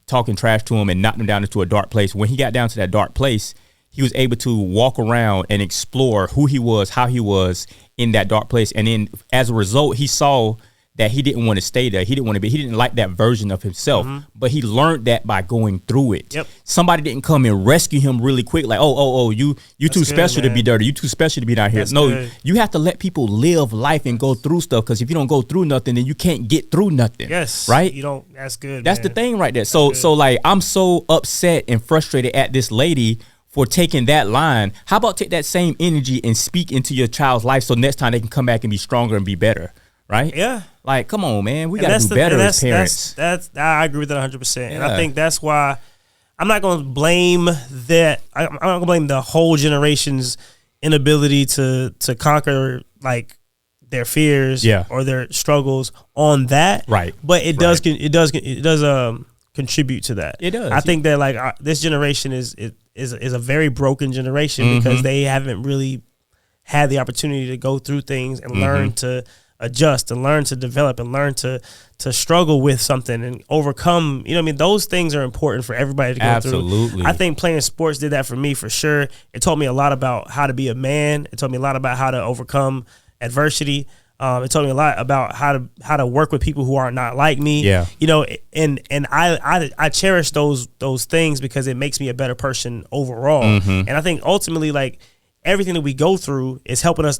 talking trash to him and knocked him down into a dark place. When he got down to that dark place, he was able to walk around and explore who he was, how he was in that dark place, and then as a result, he saw that he didn't want to stay there. He didn't like that version of himself, but he learned that by going through it. Somebody didn't come and rescue him really quick. Like, you too special to be dirty. You too special to be down here. You have to let people live life and go through stuff. Cause if you don't go through nothing, then you can't get through nothing. Yes. Right. That's good. That's the thing right there. So like, I'm so upset and frustrated at this lady for taking that line. How about take that same energy and speak into your child's life, so next time they can come back and be stronger and be better. Right? Yeah. Like, come on, man. We got to do better as parents. I agree with that 100%. Yeah. And I think that's why I'm not going to blame that. I'm not going to blame the whole generation's inability to conquer like their fears or their struggles on that. Right. But it does contribute to that. It does. I think that like this generation is a very broken generation because they haven't really had the opportunity to go through things and learn to adjust and learn to develop and learn to struggle with something and overcome. Those things are important for everybody to go through. I think playing sports did that for me for sure. It taught me a lot about how to be a man. It taught me a lot about how to overcome adversity. It taught me a lot about how to work with people who are not like me. Yeah. And I cherish those things because it makes me a better person overall. And I think ultimately, like, everything that we go through is helping us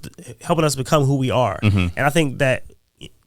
become who we are. And I think that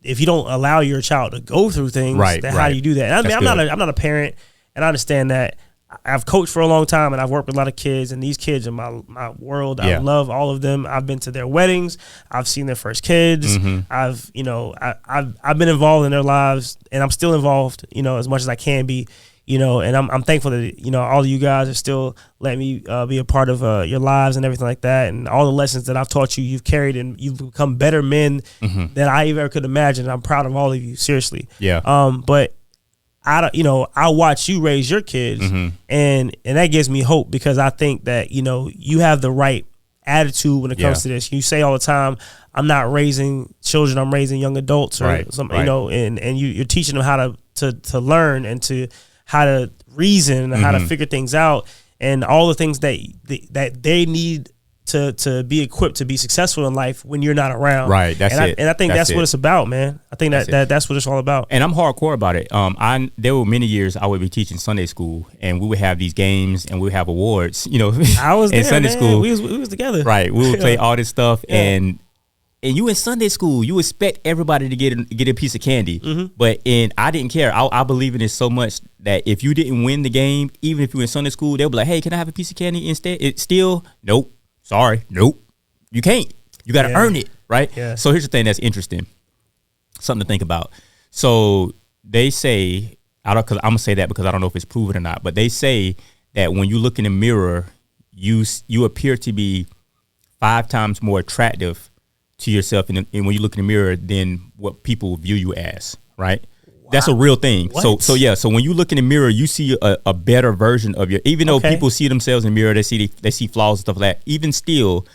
if you don't allow your child to go through things, then how do you do that? And I'm not a parent, and I understand that. I've coached for a long time, and I've worked with a lot of kids, and these kids are my world. I love all of them. I've been to their weddings. I've seen their first kids. I've been involved in their lives, and I'm still involved, as much as I can be. And I'm thankful that, all of you guys are still letting me be a part of your lives and everything like that. And all the lessons that I've taught you, you've carried, and you've become better men than I ever could imagine. I'm proud of all of you, seriously. Yeah. But I watch you raise your kids, and that gives me hope, because I think that, you have the right attitude when it comes to this. You say all the time, I'm not raising children, I'm raising young adults, or something, and you're teaching them how to learn and how to reason and how to figure things out, and all the things that they need to be equipped to be successful in life when you're not around. Right. That's it. And I think that's what it's about, man. I think that's what it's all about. And I'm hardcore about it. There were many years I would be teaching Sunday school, and we would have these games and we would have awards, I was in there, Sunday man. school. We was together. Right. We would play all this stuff, and you in Sunday school, you expect everybody to get a piece of candy. But I didn't care. I believe in it so much that if you didn't win the game, even if you were in Sunday school, they'll be like, hey, can I have a piece of candy instead? It's still, nope, sorry, nope. You can't. You got to earn it, right? Yeah. So here's the thing that's interesting. Something to think about. So they say, I'm going to say that because I don't know if it's proven or not, but they say that when you look in the mirror, you appear to be 5 times more attractive to yourself and when you look in the mirror than what people view you as, right? Wow. That's a real thing. What? So when you look in the mirror, you see a better version of even though people see themselves in the mirror, they see flaws and stuff like that. Even still,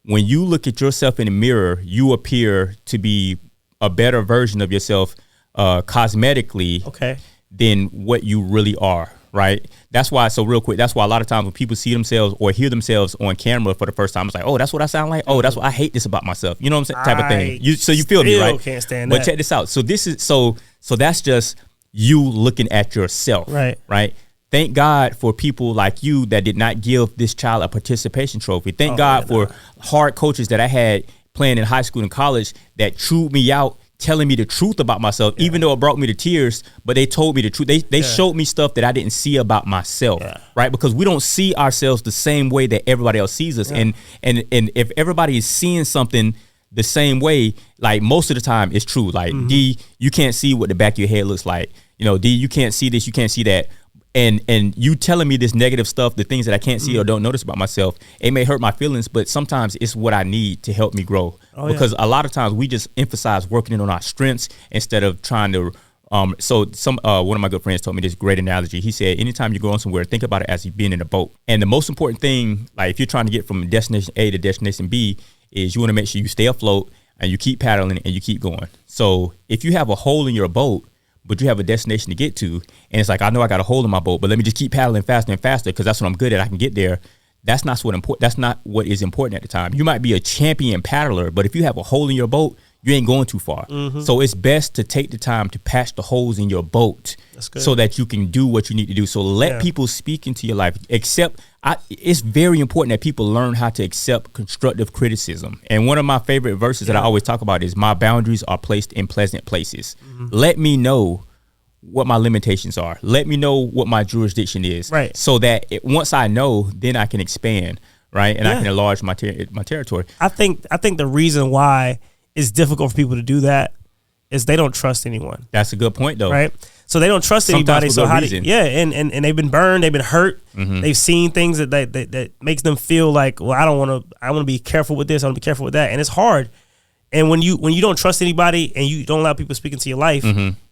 when you look at yourself in the mirror, you appear to be a better version of yourself cosmetically than what you really are. Right. That's why. So real quick, that's why a lot of times when people see themselves or hear themselves on camera for the first time, it's like, oh, that's what I sound like. Oh, that's what I hate this about myself. You know what I'm saying? Type of thing. So you feel me, right? Can't stand but check this out. So this is so that's just you looking at yourself. Right. Right. Thank God for people like you that did not give this child a participation trophy. Thank God for hard coaches that I had playing in high school and college that chewed me out, telling me the truth about myself, even though it brought me to tears, but they told me the truth. They showed me stuff that I didn't see about myself, right? Because we don't see ourselves the same way that everybody else sees us. And if everybody is seeing something the same way, like most of the time it's true. Like D, you can't see what the back of your head looks like. You know, D, you can't see this, you can't see that. And you telling me this negative stuff, the things that I can't see or don't notice about myself, it may hurt my feelings, but sometimes it's what I need to help me grow. Because a lot of times we just emphasize working in on our strengths instead of trying to. One of my good friends told me this great analogy. He said, anytime you're going somewhere, think about it as you being in a boat. And the most important thing, like if you're trying to get from destination A to destination B, is you want to make sure you stay afloat and you keep paddling and you keep going. So if you have a hole in your boat, but you have a destination to get to, and it's like, I know I got a hole in my boat, but let me just keep paddling faster and faster because that's what I'm good at. I can get there. That's not what is important at the time. You might be a champion paddler, but if you have a hole in your boat, you ain't going too far. So it's best to take the time to patch the holes in your boat so that you can do what you need to do. So let people speak into your life. It's very important that people learn how to accept constructive criticism. And one of my favorite verses that I always talk about is, my boundaries are placed in pleasant places. Let me know what my limitations are. Let me know what my jurisdiction is. Right. So that once I know, then I can expand, right? And I can enlarge my territory. I think the reason why it's difficult for people to do that is they don't trust anyone. That's a good point, though. Right. So they don't trust anybody. So and they've been burned, they've been hurt. They've seen things that makes them feel like, well, I want to be careful with this, I want to be careful with that. And it's hard. And when you don't trust anybody and you don't allow people to speak into your life,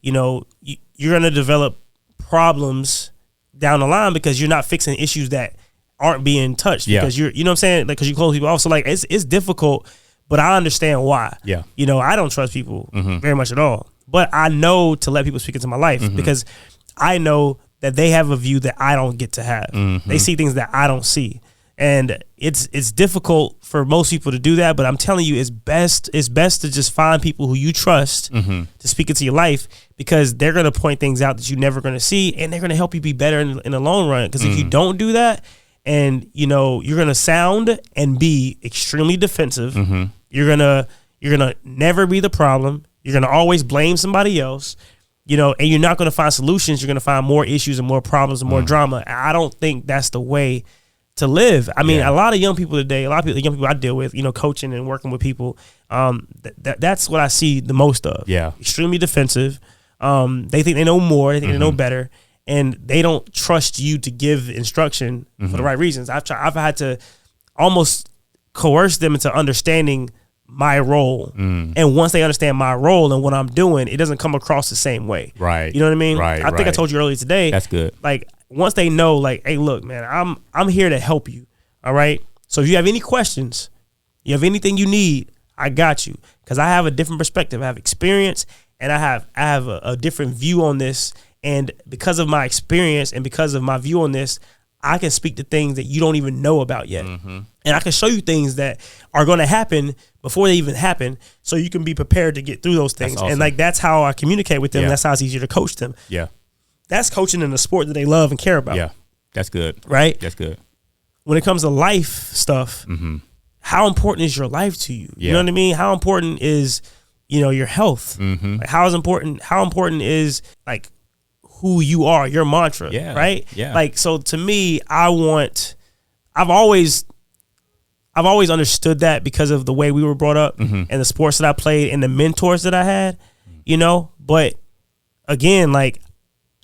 you know, you're going to develop problems down the line because you're not fixing issues that aren't being touched because you know what I'm saying? Like, cause you close people off. So like, it's difficult, but I understand why. Yeah. You know, I don't trust people very much at all, but I know to let people speak into my life because I know that they have a view that I don't get to have. They see things that I don't see. And it's difficult for most people to do that, but I'm telling you, it's best to just find people who you trust to speak into your life, because they're going to point things out that you're never going to see, and they're going to help you be better in the long run. Because if you don't do that, and you know, you're going to sound and be extremely defensive, you're gonna never be the problem. You're gonna always blame somebody else. You know, and you're not going to find solutions. You're going to find more issues and more problems and more drama. I don't think that's the way to live. I mean, a lot of young people today, young people I deal with, you know, coaching and working with people, that's what I see the most of. Yeah. Extremely defensive. They think they know more. They think they know better. And they don't trust you to give instruction for the right reasons. I've had to almost coerce them into understanding my role. And once they understand my role and what I'm doing, it doesn't come across the same way. Right. You know what I mean? Right. I think I told you earlier today. That's good. Like, once they know, like, hey, look, man, I'm here to help you. All right. So if you have any questions, you have anything you need, I got you. Because I have a different perspective. I have experience, and I have a different view on this. And because of my experience and because of my view on this, I can speak to things that you don't even know about yet. And I can show you things that are going to happen before they even happen, so you can be prepared to get through those things. Awesome. And like, that's how I communicate with them. Yeah. That's how it's easier to coach them. Yeah. That's coaching in a sport that they love and care about. Yeah. That's good. Right? That's good. When it comes to life stuff, how important is your life to you? Yeah. You know what I mean? How important is, you know, your health? Like, how important is, like, who you are, your mantra, right? Yeah. Like, so to me, I've always understood that because of the way we were brought up and the sports that I played and the mentors that I had, you know. But again, like,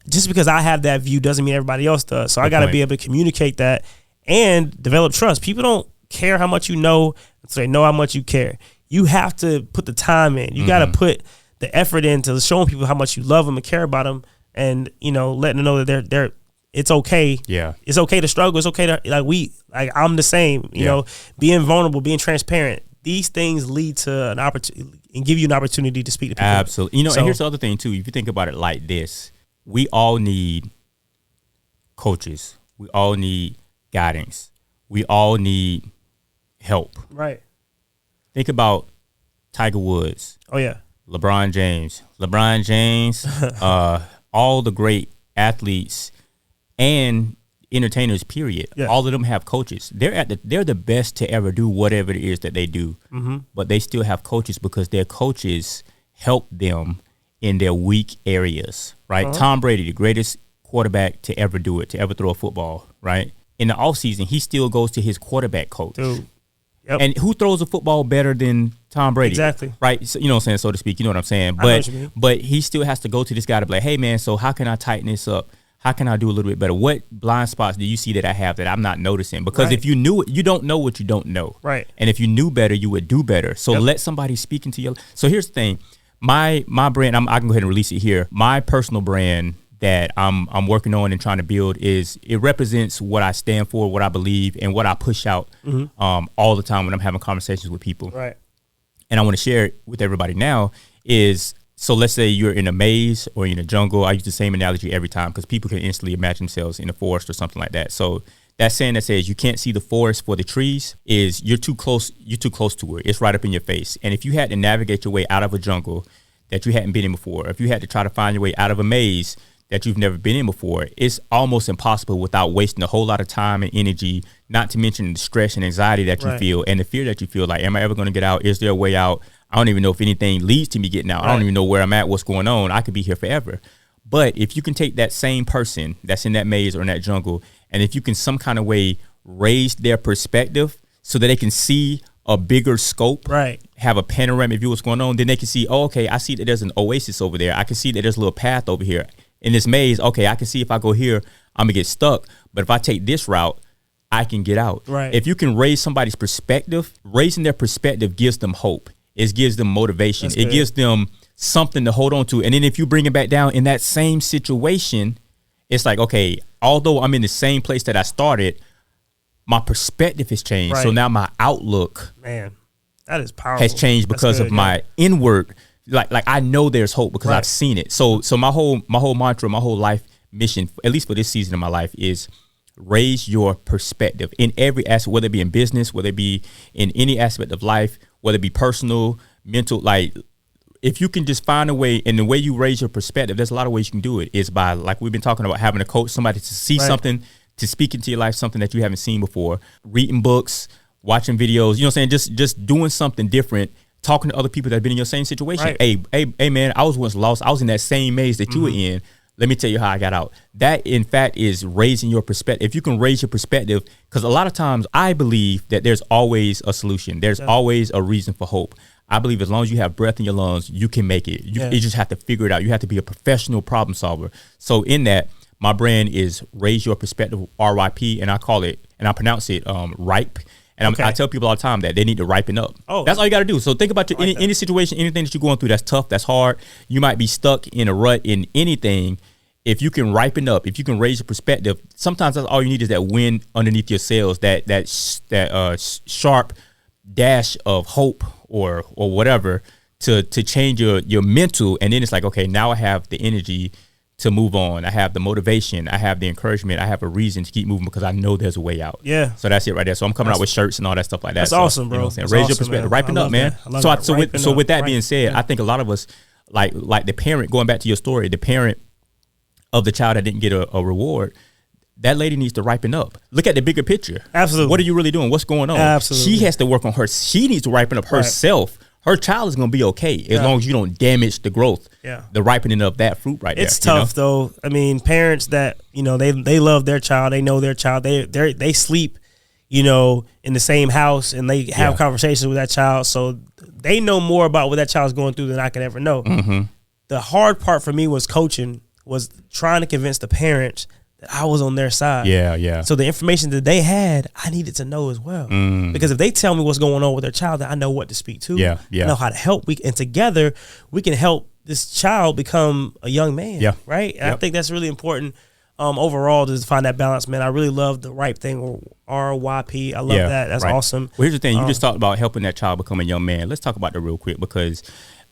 just because I have that view doesn't mean everybody else does. So I got to be able to communicate that and develop trust. People don't care how much you know, so they know how much you care. You have to put the time in. You got to put the effort into showing people how much you love them and care about them, and letting them know that they're it's okay. Yeah, it's okay to struggle. It's okay to I'm the same. You know, being vulnerable, being transparent. These things lead to an opportunity and give you an opportunity to speak to people. Absolutely. And here's the other thing too. If you think about it like this, we all need coaches. We all need guidance. We all need help. Right. Think about Tiger Woods. Oh yeah. LeBron James, all the great athletes and entertainers, period. Yeah. All of them have coaches. They're the best to ever do whatever it is that they do. But they still have coaches because their coaches help them in their weak areas, right? Tom Brady, the greatest quarterback to ever do it, to ever throw a football, right? In the offseason, he still goes to his quarterback coach. Dude. Yep. And who throws a football better than Tom Brady? Exactly. Right? So, you know what I'm saying, so to speak. You know what I'm saying? But he still has to go to this guy to be like, hey, man, so how can I tighten this up? How can I do a little bit better? What blind spots do you see that I have that I'm not noticing? Because if you knew it, you don't know what you don't know. Right. And if you knew better, you would do better. So let somebody speak into your... So here's the thing. My brand, I can go ahead and release it here. My personal brand that I'm working on and trying to build is, it represents what I stand for, what I believe, and what I push out all the time when I'm having conversations with people. Right. And I want to share it with everybody now is, so let's say you're in a maze or in a jungle. I use the same analogy every time because people can instantly imagine themselves in a forest or something like that. So that saying that says you can't see the forest for the trees is you're too close to it. It's right up in your face. And if you had to navigate your way out of a jungle that you hadn't been in before, if you had to try to find your way out of a maze that you've never been in before, it's almost impossible without wasting a whole lot of time and energy, not to mention the stress and anxiety that you feel and the fear that you feel. Like, am I ever going to get out? Is there a way out? I don't even know if anything leads to me getting out. I don't even know where I'm at, what's going on. I could be here forever. But if you can take that same person that's in that maze or in that jungle, and if you can some kind of way raise their perspective so that they can see a bigger scope, have a panoramic view of what's going on, then they can see, oh, okay, I see that there's an oasis over there. I can see that there's a little path over here. In this maze, okay, I can see if I go here, I'm gonna get stuck. But if I take this route, I can get out. Right. If you can raise somebody's perspective, raising their perspective gives them hope. It gives them motivation. It gives them something to hold on to. And then if you bring it back down in that same situation, it's like, okay, although I'm in the same place that I started, my perspective has changed. So now my outlook, man, that is powerful, has changed because of my inward. Like I know there's hope because I've seen it. So my whole mantra, my whole life mission, at least for this season of my life, is raise your perspective in every aspect, whether it be in business, whether it be in any aspect of life, whether it be personal, mental. Like, if you can just find a way, and the way you raise your perspective, there's a lot of ways you can do it. Is by, like we've been talking about, having a coach, somebody to see something, to speak into your life, something that you haven't seen before, reading books, watching videos, you know what I'm saying? Just doing something different. Talking to other people that have been in your same situation. Hey, man, I was once lost. I was in that same maze that you were in. Let me tell you how I got out. That, in fact, is raising your perspective. If you can raise your perspective, because a lot of times I believe that there's always a solution. There's always a reason for hope. I believe as long as you have breath in your lungs, you can make it. You just have to figure it out. You have to be a professional problem solver. So in that, my brand is Raise Your Perspective, RYP, and I call it, and I pronounce it RIPE. And I tell people all the time that they need to ripen up. That's all you got to do. So think about any situation, anything that you're going through that's tough, that's hard. You might be stuck in a rut in anything. If you can ripen up, if you can raise your perspective, sometimes that's all you need is that wind underneath your sails, that sharp dash of hope or whatever to change your mental. And then it's like, okay, now I have the energy to move on. I have the motivation. I have the encouragement. I have a reason to keep moving because I know there's a way out. Yeah. So that's it right there. So I'm coming out with shirts and all that stuff like that. That's awesome, bro. You know what I'm saying? Raise your perspective. Ripen up, man. So with that being said, I think a lot of us, like the parent, going back to your story, the parent of the child that didn't get a reward, that lady needs to ripen up. Look at the bigger picture. Absolutely. What are you really doing? What's going on? Absolutely. She has to work on her. She needs to ripen up herself. Her child is going to be okay as long as you don't damage the growth, the ripening of that fruit right there. It's tough, though. I mean, parents that, they love their child. They know their child. They sleep, in the same house, and they have conversations with that child. So they know more about what that child's going through than I could ever know. The hard part for me was coaching, was trying to convince the parents that I was on their side. Yeah, yeah. So the information that they had, I needed to know as well. Because if they tell me what's going on with their child, then I know what to speak to. Yeah, yeah. I know how to help. And together we can help this child become a young man. Yeah. Right. And I think that's really important. Overall, to find that balance, man. I really love the right thing, or RYP. I love that. That's awesome. Well, here's the thing. You just talked about helping that child become a young man. Let's talk about that real quick, because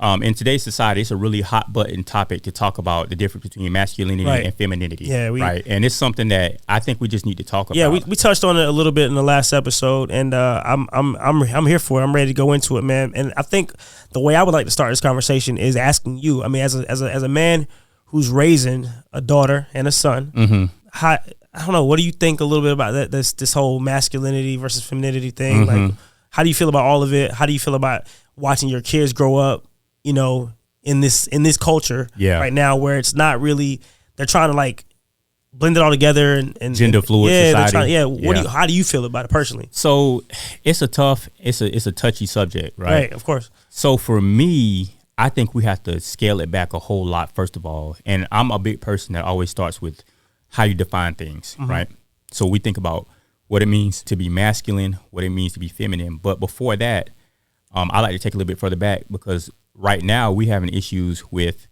in today's society, it's a really hot button topic to talk about the difference between masculinity and femininity. Yeah, right. And it's something that I think we just need to talk about. Yeah, we touched on it a little bit in the last episode, and I'm here for it. I'm ready to go into it, man. And I think the way I would like to start this conversation is asking you. I mean, as a man who's raising a daughter and a son, I don't know, what do you think a little bit about that? This whole masculinity versus femininity thing. Like, how do you feel about all of it? How do you feel about watching your kids grow up, you know, in this culture right now, where it's not really, they're trying to like blend it all together and gender fluid society. How do you feel about it personally? So it's a touchy subject, right? Right, of course. So for me, I think we have to scale it back a whole lot, first of all. And I'm a big person that always starts with how you define things, right? So we think about what it means to be masculine, what it means to be feminine. But before that, I like to take a little bit further back, because right now we having issues with,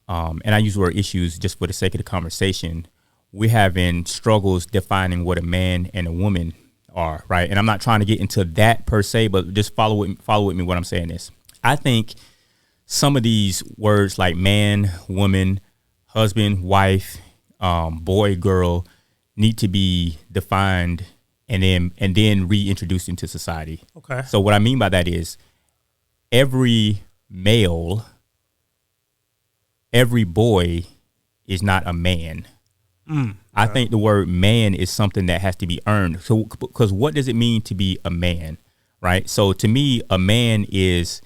and I use the word issues just for the sake of the conversation, we're having struggles defining what a man and a woman are, right? And I'm not trying to get into that per se, but just follow with me what I'm saying is, I think some of these words like man, woman, husband, wife, boy, girl need to be defined and then reintroduced into society. Okay. So what I mean by that is, every male, every boy is not a man. I think the word man is something that has to be earned. So, because what does it mean to be a man, right? So to me, a man is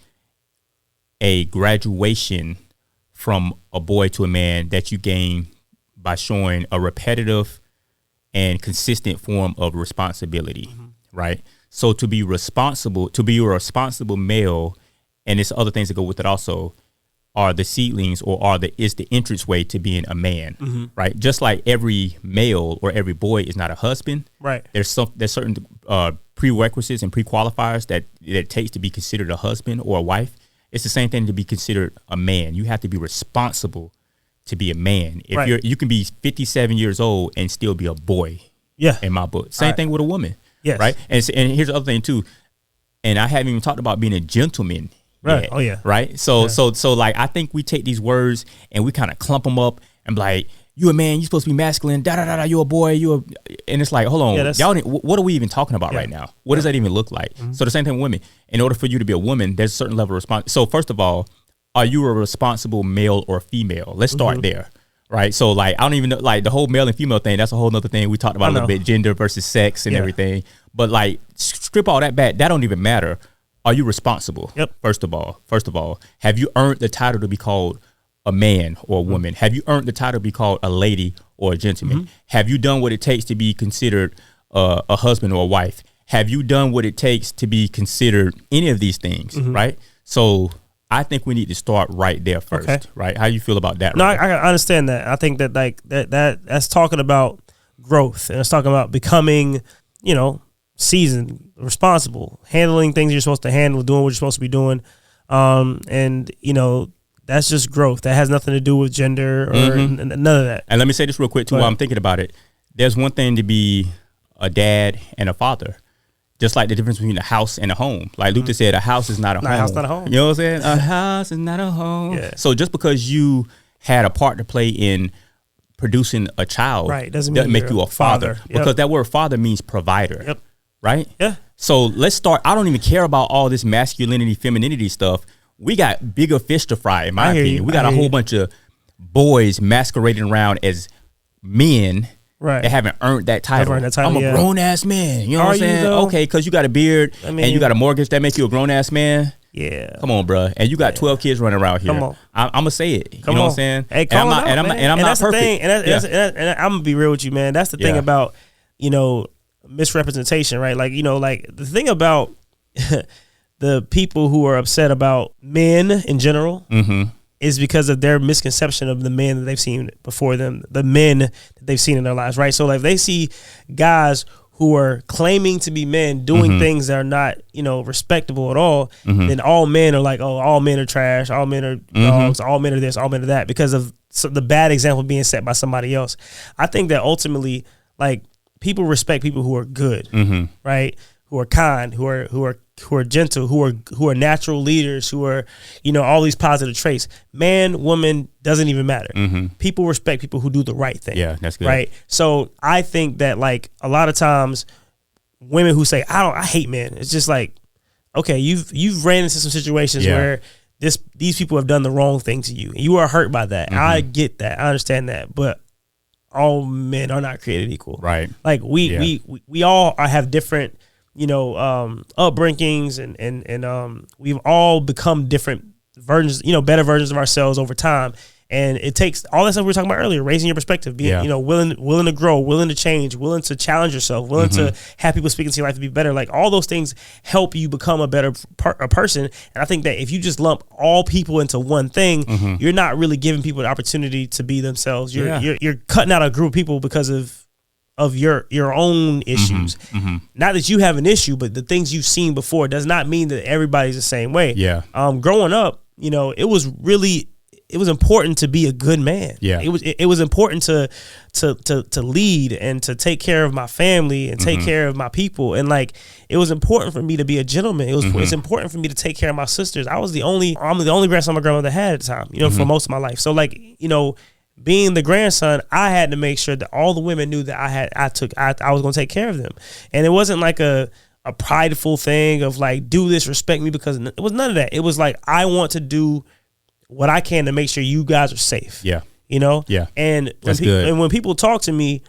a graduation from a boy to a man that you gain by showing a repetitive and consistent form of responsibility, right? So to be a responsible male, and there's other things that go with it also, are the seedlings, or is the entranceway to being a man, right? Just like every male or every boy is not a husband, right? There's certain prerequisites and pre-qualifiers that it takes to be considered a husband or a wife. It's the same thing to be considered a man. You have to be responsible to be a man. If you can be 57 years old and still be a boy. Yeah. In my book. Same thing with a woman. Yes. Right. And here's the other thing too. And I haven't even talked about being a gentleman. Right. Yet, oh yeah. Right. So like, I think we take these words and we kind of clump them up and be like, you a man, you supposed to be masculine, you a boy, and it's like, hold on, y'all, what are we even talking about right now? What does that even look like? So the same thing with women. In order for you to be a woman, there's a certain level of response. So first of all, are you a responsible male or female? Let's start there, right? So like, I don't even know, like the whole male and female thing, that's a whole nother thing. We talked about a little bit, gender versus sex and everything. But like, strip all that back, that don't even matter. Are you responsible? Yep. First of all, have you earned the title to be called a man or a woman? Have you earned the title to be called a lady or a gentleman? Have you done what it takes to be considered a husband or a wife? Have you done what it takes to be considered any of these things, right? So I think we need to start right there first, right? How you feel about that? No, I understand that. I think that like that's talking about growth, and it's talking about becoming, you know, seasoned, responsible, handling things you're supposed to handle, doing what you're supposed to be doing, and you know, that's just growth. That has nothing to do with gender or none of that. And let me say this real quick too, while I'm thinking about it. There's one thing to be a dad and a father, just like the difference between a house and a home. Like Luther said, a house is not a home. A house not a home. You know what I'm saying? A house is not a home. Yeah. So just because you had a part to play in producing a child, doesn't make you a father. Because that word father means provider. Yep. Right? Yeah. So let's start. I don't even care about all this masculinity, femininity stuff. We got bigger fish to fry, in my opinion. We got a whole bunch of boys masquerading around as men that haven't earned that title. I'm a grown ass man. You know what I'm saying? Okay, because you got a beard and you got a mortgage, that make you a grown ass man. Yeah. Come on, bro. And you got 12 kids running around here. Come on. I'm going to say it. You know what I'm saying? Hey, and I'm not perfect. And I'm going to be real with you, man. That's the thing about, you know, misrepresentation, right? Like, you know, like the thing about the people who are upset about men in general is because of their misconception of the men that they've seen before them, the men that they've seen in their lives, right? So like they see guys who are claiming to be men doing things that are not, respectable at all, then all men are like, oh, all men are trash, all men are dogs, all men are this, all men are that, because of the bad example being set by somebody else. I think that ultimately, like, people respect people who are good, right? Who are kind, who are gentle, who are natural leaders, who are, all these positive traits. Man, woman, doesn't even matter. People respect people who do the right thing. Yeah, that's good. Right. So I think that, like, a lot of times women who say, I hate men, it's just like, okay, you've ran into some situations where these people have done the wrong thing to you. You are hurt by that. I get that. I understand that. But all men are not created equal. Right. Like we all have different, upbringings and we've all become different versions, better versions of ourselves over time. And it takes all that stuff we were talking about earlier, raising your perspective, being, willing to grow, willing to change, willing to challenge yourself, willing to have people speak into your life to be better. Like, all those things help you become a better person. And I think that if you just lump all people into one thing, you're not really giving people the opportunity to be themselves. You're cutting out a group of people because of your own issues. Not that you have an issue, but the things you've seen before does not mean that everybody's the same way. Growing up, it was important to be a good man. It was important to lead and to take care of my family and take care of my people. And like, it was important for me to be a gentleman. It's important for me to take care of my sisters. I'm the only grandson my grandmother had at the time, for most of my life. So like, being the grandson, I had to make sure that all the women knew that I was going to take care of them. And it wasn't like a prideful thing of like, do this, respect me, because it was none of that. It was like, I want to do what I can to make sure you guys are safe. And when people talk to me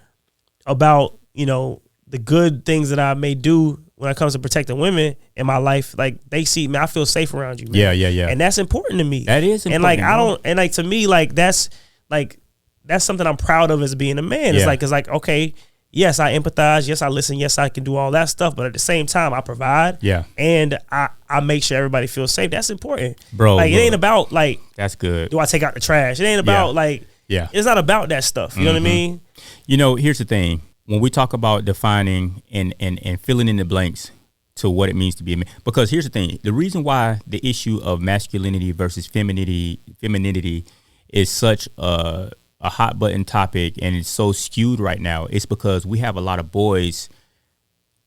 about, the good things that I may do when it comes to protecting women in my life, like, they see me, I feel safe around you, man. And that's important to me. That is important. And like, to me, like, that's something I'm proud of as being a man. It's like, okay, yes, I empathize. Yes, I listen. Yes, I can do all that stuff. But at the same time, I provide. And I make sure everybody feels safe. That's important. Bro. Like, it ain't about, like, that's good. do I take out the trash? It ain't about, like, it's not about that stuff. You know what I mean? Here's the thing. When we talk about defining and filling in the blanks to what it means to be a man, because here's the thing. The reason why the issue of masculinity versus femininity is such a hot button topic and it's so skewed right now, it's because we have a lot of boys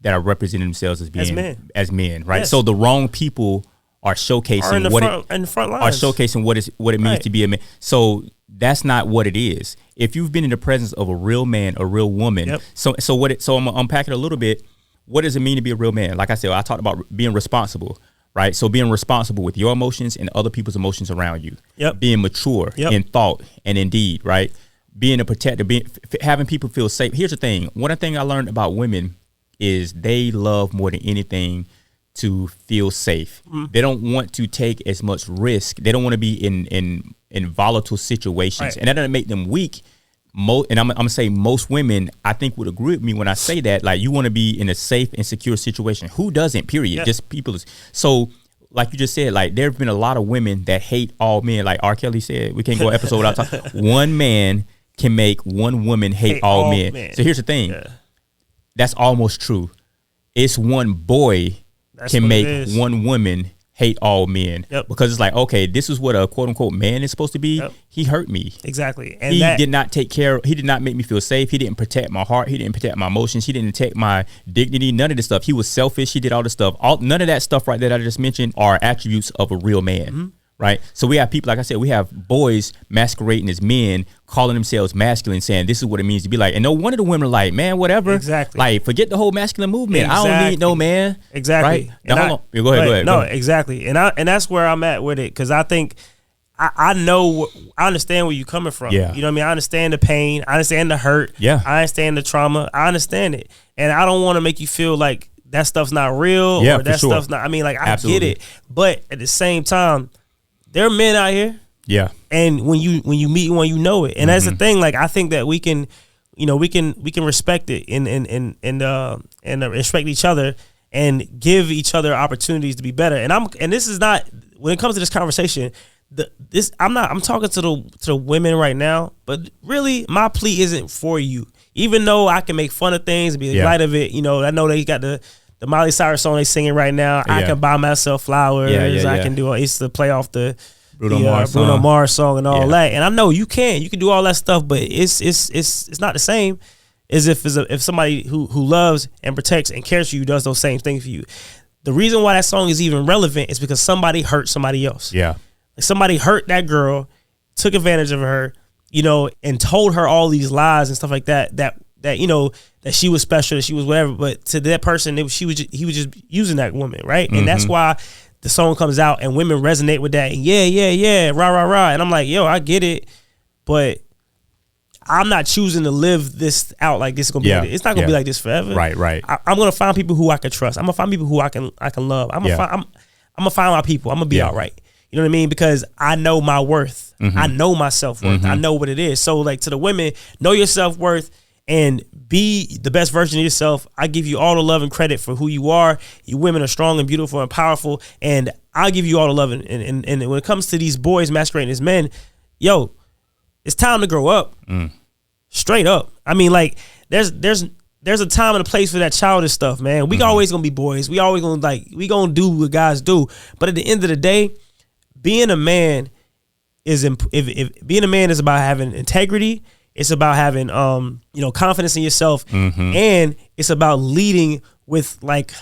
that are representing themselves as men, right? Yes. So the wrong people are showcasing in the front lines. Are showcasing what it means to be a man. So that's not what it is. If you've been in the presence of a real man, a real woman, so I'm gonna unpack it a little bit. What does it mean to be a real man? Like I said, I talked about being responsible. Right. So being responsible with your emotions and other people's emotions around you. Being mature in thought and in deed. Right. Being a protector, having people feel safe. Here's the thing. One thing I learned about women is they love more than anything to feel safe. They don't want to take as much risk. They don't want to be in volatile situations. And that doesn't make them weak. And I'm gonna say most women, I think, would agree with me when I say that. Like, you want to be in a safe and secure situation. Who doesn't? Period. Just people. So, like you just said, like, there have been a lot of women that hate all men. Like R. Kelly said, we can't go an episode without talking. One man can make one woman hate all men. So here's the thing. That's almost true. It's one boy can make one woman hate all men. Because it's like, okay, this is what a quote unquote man is supposed to be. He hurt me. Exactly. And he did not take care. He did not make me feel safe. He didn't protect my heart. He didn't protect my emotions. He didn't protect my dignity. None of this stuff. He was selfish. He did all this stuff. None of that stuff right there that I just mentioned are attributes of a real man. Right. So we have people, like I said, we have boys masquerading as men, calling themselves masculine, saying this is what it means to be like. And no wonder the women are like, man, whatever. Exactly. Like, forget the whole masculine movement. I don't need no man. Exactly. Right. Now, hold on. Go ahead. No, exactly. And that's where I'm at with it, because I think I understand where you're coming from. You know what I mean? I understand the pain. I understand the hurt. I understand the trauma. I understand it. And I don't want to make you feel like that stuff's not real or that stuff's not. I mean, like, I get it. But at the same time, there are men out here. And when you meet one, you know it. And that's the thing. Like, I think that we can respect it and respect each other and give each other opportunities to be better. And this is not, when it comes to this conversation, I'm talking to the women right now, but really my plea isn't for you. Even though I can make fun of things and be light of it, I know they got the Miley Cyrus song they singing right now. I can buy myself flowers. I can do I used to play off the Bruno Mars song and all that. And I know you can do all that stuff, but it's not the same as if somebody who loves and protects and cares for you does those same things for you. The reason why that song is even relevant is because somebody hurt somebody else. Yeah. Like somebody hurt that girl, took advantage of her, and told her all these lies and stuff like that she was special, that she was whatever. But to that person, he was just using that woman, right? And that's why the song comes out and women resonate with that. Yeah, rah, rah, rah. And I'm like, yo, I get it, but I'm not choosing to live this out like this is gonna be. It's not gonna be like this forever. Right. I'm gonna find people who I can trust. I'm gonna find people who I can love. I'm gonna find my people. I'm gonna be all right. You know what I mean? Because I know my worth. I know my self-worth. I know what it is. So like to the women, know your self-worth and be the best version of yourself. I give you all the love and credit for who you are. You women are strong and beautiful and powerful, and I'll give you all the love. And when it comes to these boys masquerading as men, yo, it's time to grow up. Straight up. I mean, like there's a time and a place for that childish stuff, man. We always gonna be boys. We always gonna do what guys do. But at the end of the day, being a man is if being a man is about having integrity. It's about having confidence in yourself, and it's about leading with with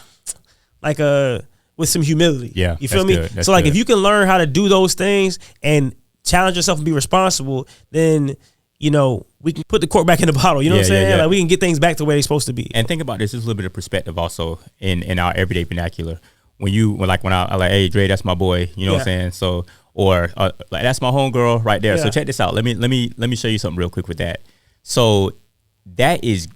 some humility. Yeah, you feel me? So like if you can learn how to do those things and challenge yourself and be responsible, then we can put the cork back in the bottle. You know what I'm saying? Like we can get things back to where they're supposed to be. And think about this. There's a little bit of perspective also in our everyday vernacular. When I like, hey Dre, that's my boy. You know what I'm saying? So. Or like that's my homegirl right there. So check this out. Let me show you something real quick with that. So that is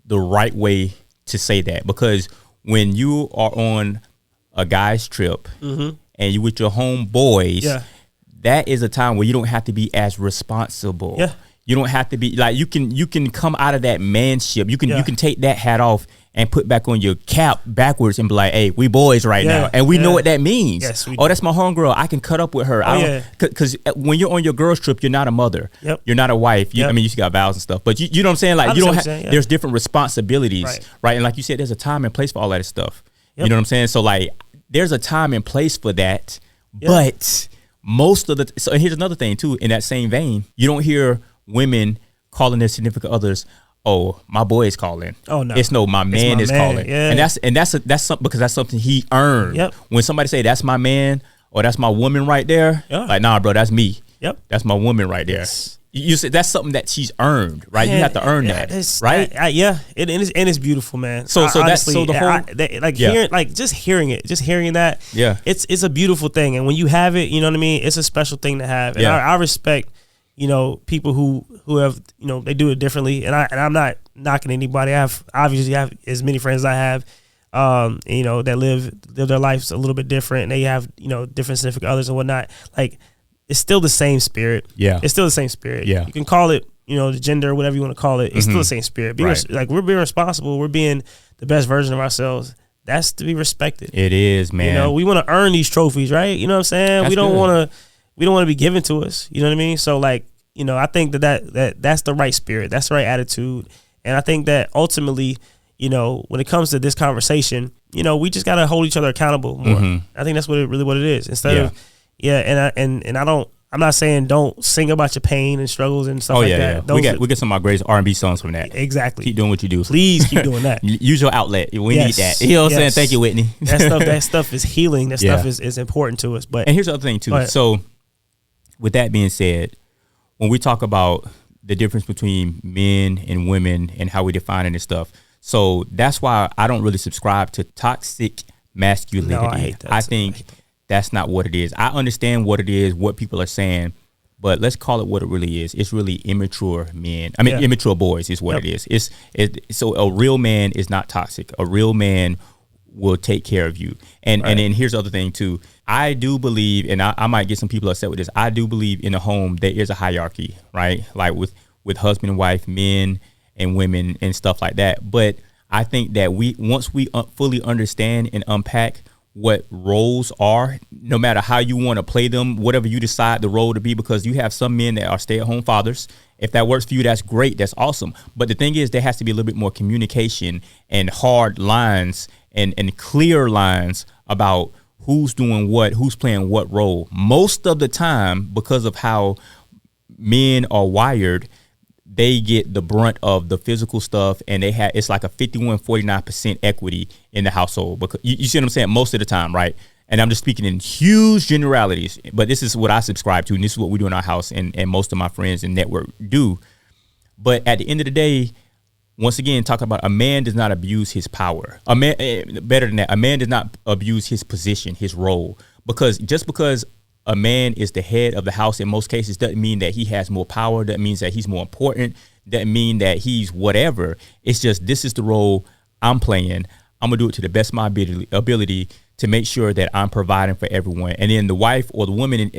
the right way to say that, because when you are on a guy's trip and you with your homeboys, that is a time where you don't have to be as responsible. Yeah. You don't have to be like you can come out of that manship. You can take that hat off and put back on your cap backwards and be like, hey, we boys right now. And we know what that means. Yes, that's my homegirl. I can cut up with her. Because when you're on your girl's trip, you're not a mother. Yep. You're not a wife. I mean, you got vows and stuff. But you know what I'm saying? Like, you don't have, there's different responsibilities, right? And like you said, there's a time and place for all that stuff. Yep. You know what I'm saying? So, like, there's a time and place for that. Yep. But most of the, so here's another thing, too. In that same vein, you don't hear women calling their significant others, oh, my boy is calling. Oh no, it's no, my man is calling. Yeah. And that's something, because that's something he earned. Yep. When somebody say that's my man or that's my woman right there, like, nah, bro, that's me. Yep. That's my woman right there. Yes. You said that's something that she's earned, right? You have to earn that, right? It's beautiful, man. So honestly, that's so the whole hearing, just hearing that, it's a beautiful thing. And when you have it, you know what I mean. It's a special thing to have, and I respect. People who have, they do it differently, and I'm not knocking anybody. I have as many friends as I have, that live their lives a little bit different, and they have, different significant others and whatnot. Like, it's still the same spirit. Yeah. It's still the same spirit. Yeah. You can call it, the gender, whatever you want to call it. It's still the same spirit. Like, we're being responsible. We're being the best version of ourselves. That's to be respected. It is, man. We want to earn these trophies, right? You know what I'm saying? We don't want to be given to us. You know what I mean? So, like, I think that's the right spirit. That's the right attitude. And I think that ultimately, when it comes to this conversation, we just got to hold each other accountable more. I think that's what it is. Instead of, I'm not saying don't sing about your pain and struggles and stuff that. We get some of our greatest R&B songs from that. Exactly. Keep doing what you do. Please keep doing that. Use your outlet. We need that. You know what I'm saying? Thank you, Whitney. That stuff is healing. That stuff is important to us. And here's the other thing too. So with that being said, when we talk about the difference between men and women and how we define it and stuff, so that's why I don't really subscribe to toxic masculinity. No, I hate that. I think that's not what it is. I understand what it is, what people are saying, but let's call it what it really is. It's really immature men. I mean, immature boys is what it is. So a real man is not toxic. A real man will take care of you. And then here's the other thing too. I do believe, and I might get some people upset with this, I do believe in a home there is a hierarchy, right? Like with husband and wife, men and women and stuff like that. But I think that once we fully understand and unpack what roles are, no matter how you want to play them, whatever you decide the role to be, because you have some men that are stay-at-home fathers. If that works for you, that's great. That's awesome. But the thing is, there has to be a little bit more communication and hard lines and clear lines about who's doing what, who's playing what role. Most of the time, because of how men are wired, they get the brunt of the physical stuff, and it's like a 51-49% equity in the household. Because you see what I'm saying? Most of the time, right? And I'm just speaking in huge generalities, but this is what I subscribe to, and this is what we do in our house, and most of my friends and network do. But at the end of the day, once again, talking about a man does not abuse his power. A man, better than that, a man does not abuse his position, his role, because just because a man is the head of the house in most cases doesn't mean that he has more power. That means that he's more important. Doesn't mean that he's whatever. It's just, this is the role I'm playing. I'm gonna do it to the best of my ability to make sure that I'm providing for everyone. And then the wife or the woman,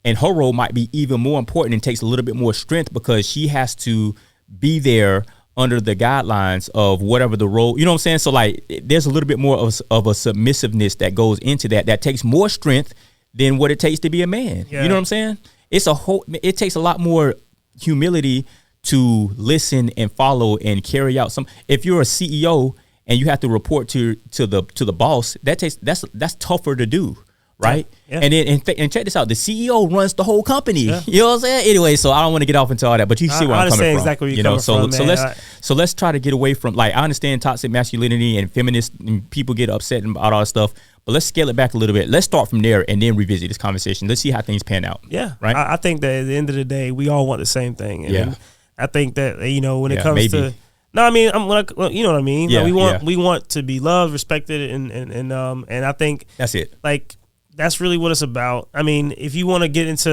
and her role might be even more important and takes a little bit more strength, because she has to be there under the guidelines of whatever the role, you know what I'm saying? So like, there's a little bit more of a submissiveness that goes into that takes more strength than what it takes to be a man. Yeah. You know what I'm saying? It takes a lot more humility to listen and follow and carry out if you're a CEO and you have to report to the boss, that's tougher to do. Right. Yeah. And then and check this out. The CEO runs the whole company. Yeah. You know what I'm saying? Anyway, so I don't want to get off into all that, but you see where I'm coming from. Exactly where you're coming from. So let's try to get away from, like, I understand toxic masculinity and feminists and people get upset about all that stuff, but let's scale it back a little bit. Let's start from there and then revisit this conversation. Let's see how things pan out. Yeah. Right. I think that at the end of the day, we all want the same thing. And I think that, when it comes to, no, I mean, you know what I mean? Yeah, we want to be loved, respected, and I think that's it. Like, that's really what it's about. I mean, if you want to get into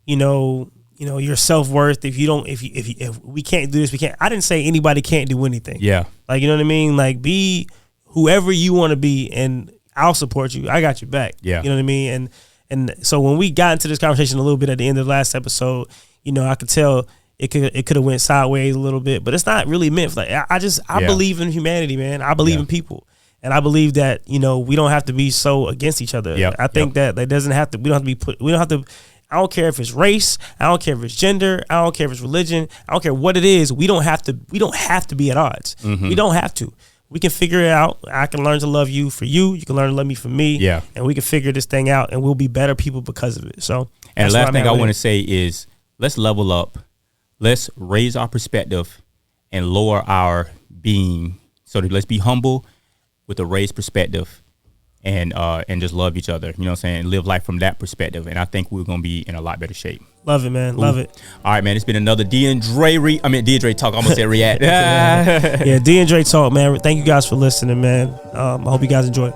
your self-worth, if we can't do this, we can't. I didn't say anybody can't do anything. Yeah. Like, you know what I mean? Like, be whoever you want to be, and I'll support you. I got your back. Yeah. You know what I mean? And so when we got into this conversation a little bit at the end of the last episode, I could tell it could have went sideways a little bit, but it's not really meant for, like, I believe in humanity, man. I believe in people. And I believe that, we don't have to be so against each other. Yep. I think that doesn't have to, we don't have to, I don't care if it's race, I don't care if it's gender, I don't care if it's religion, I don't care what it is. We don't have to be at odds. Mm-hmm. We don't have to. We can figure it out. I can learn to love you for you. You can learn to love me for me. Yeah. And we can figure this thing out, and we'll be better people because of it. So, and the last thing I want to say is, let's level up. Let's raise our perspective and lower our being. So let's be humble with a raised perspective, and just love each other. You know what I'm saying? Live life from that perspective. And I think we're going to be in a lot better shape. Love it, man. Ooh. Love it. All right, man. It's been another DeAndre talk. I almost said react. Yeah, DeAndre talk, man. Thank you guys for listening, man. I hope you guys enjoy it.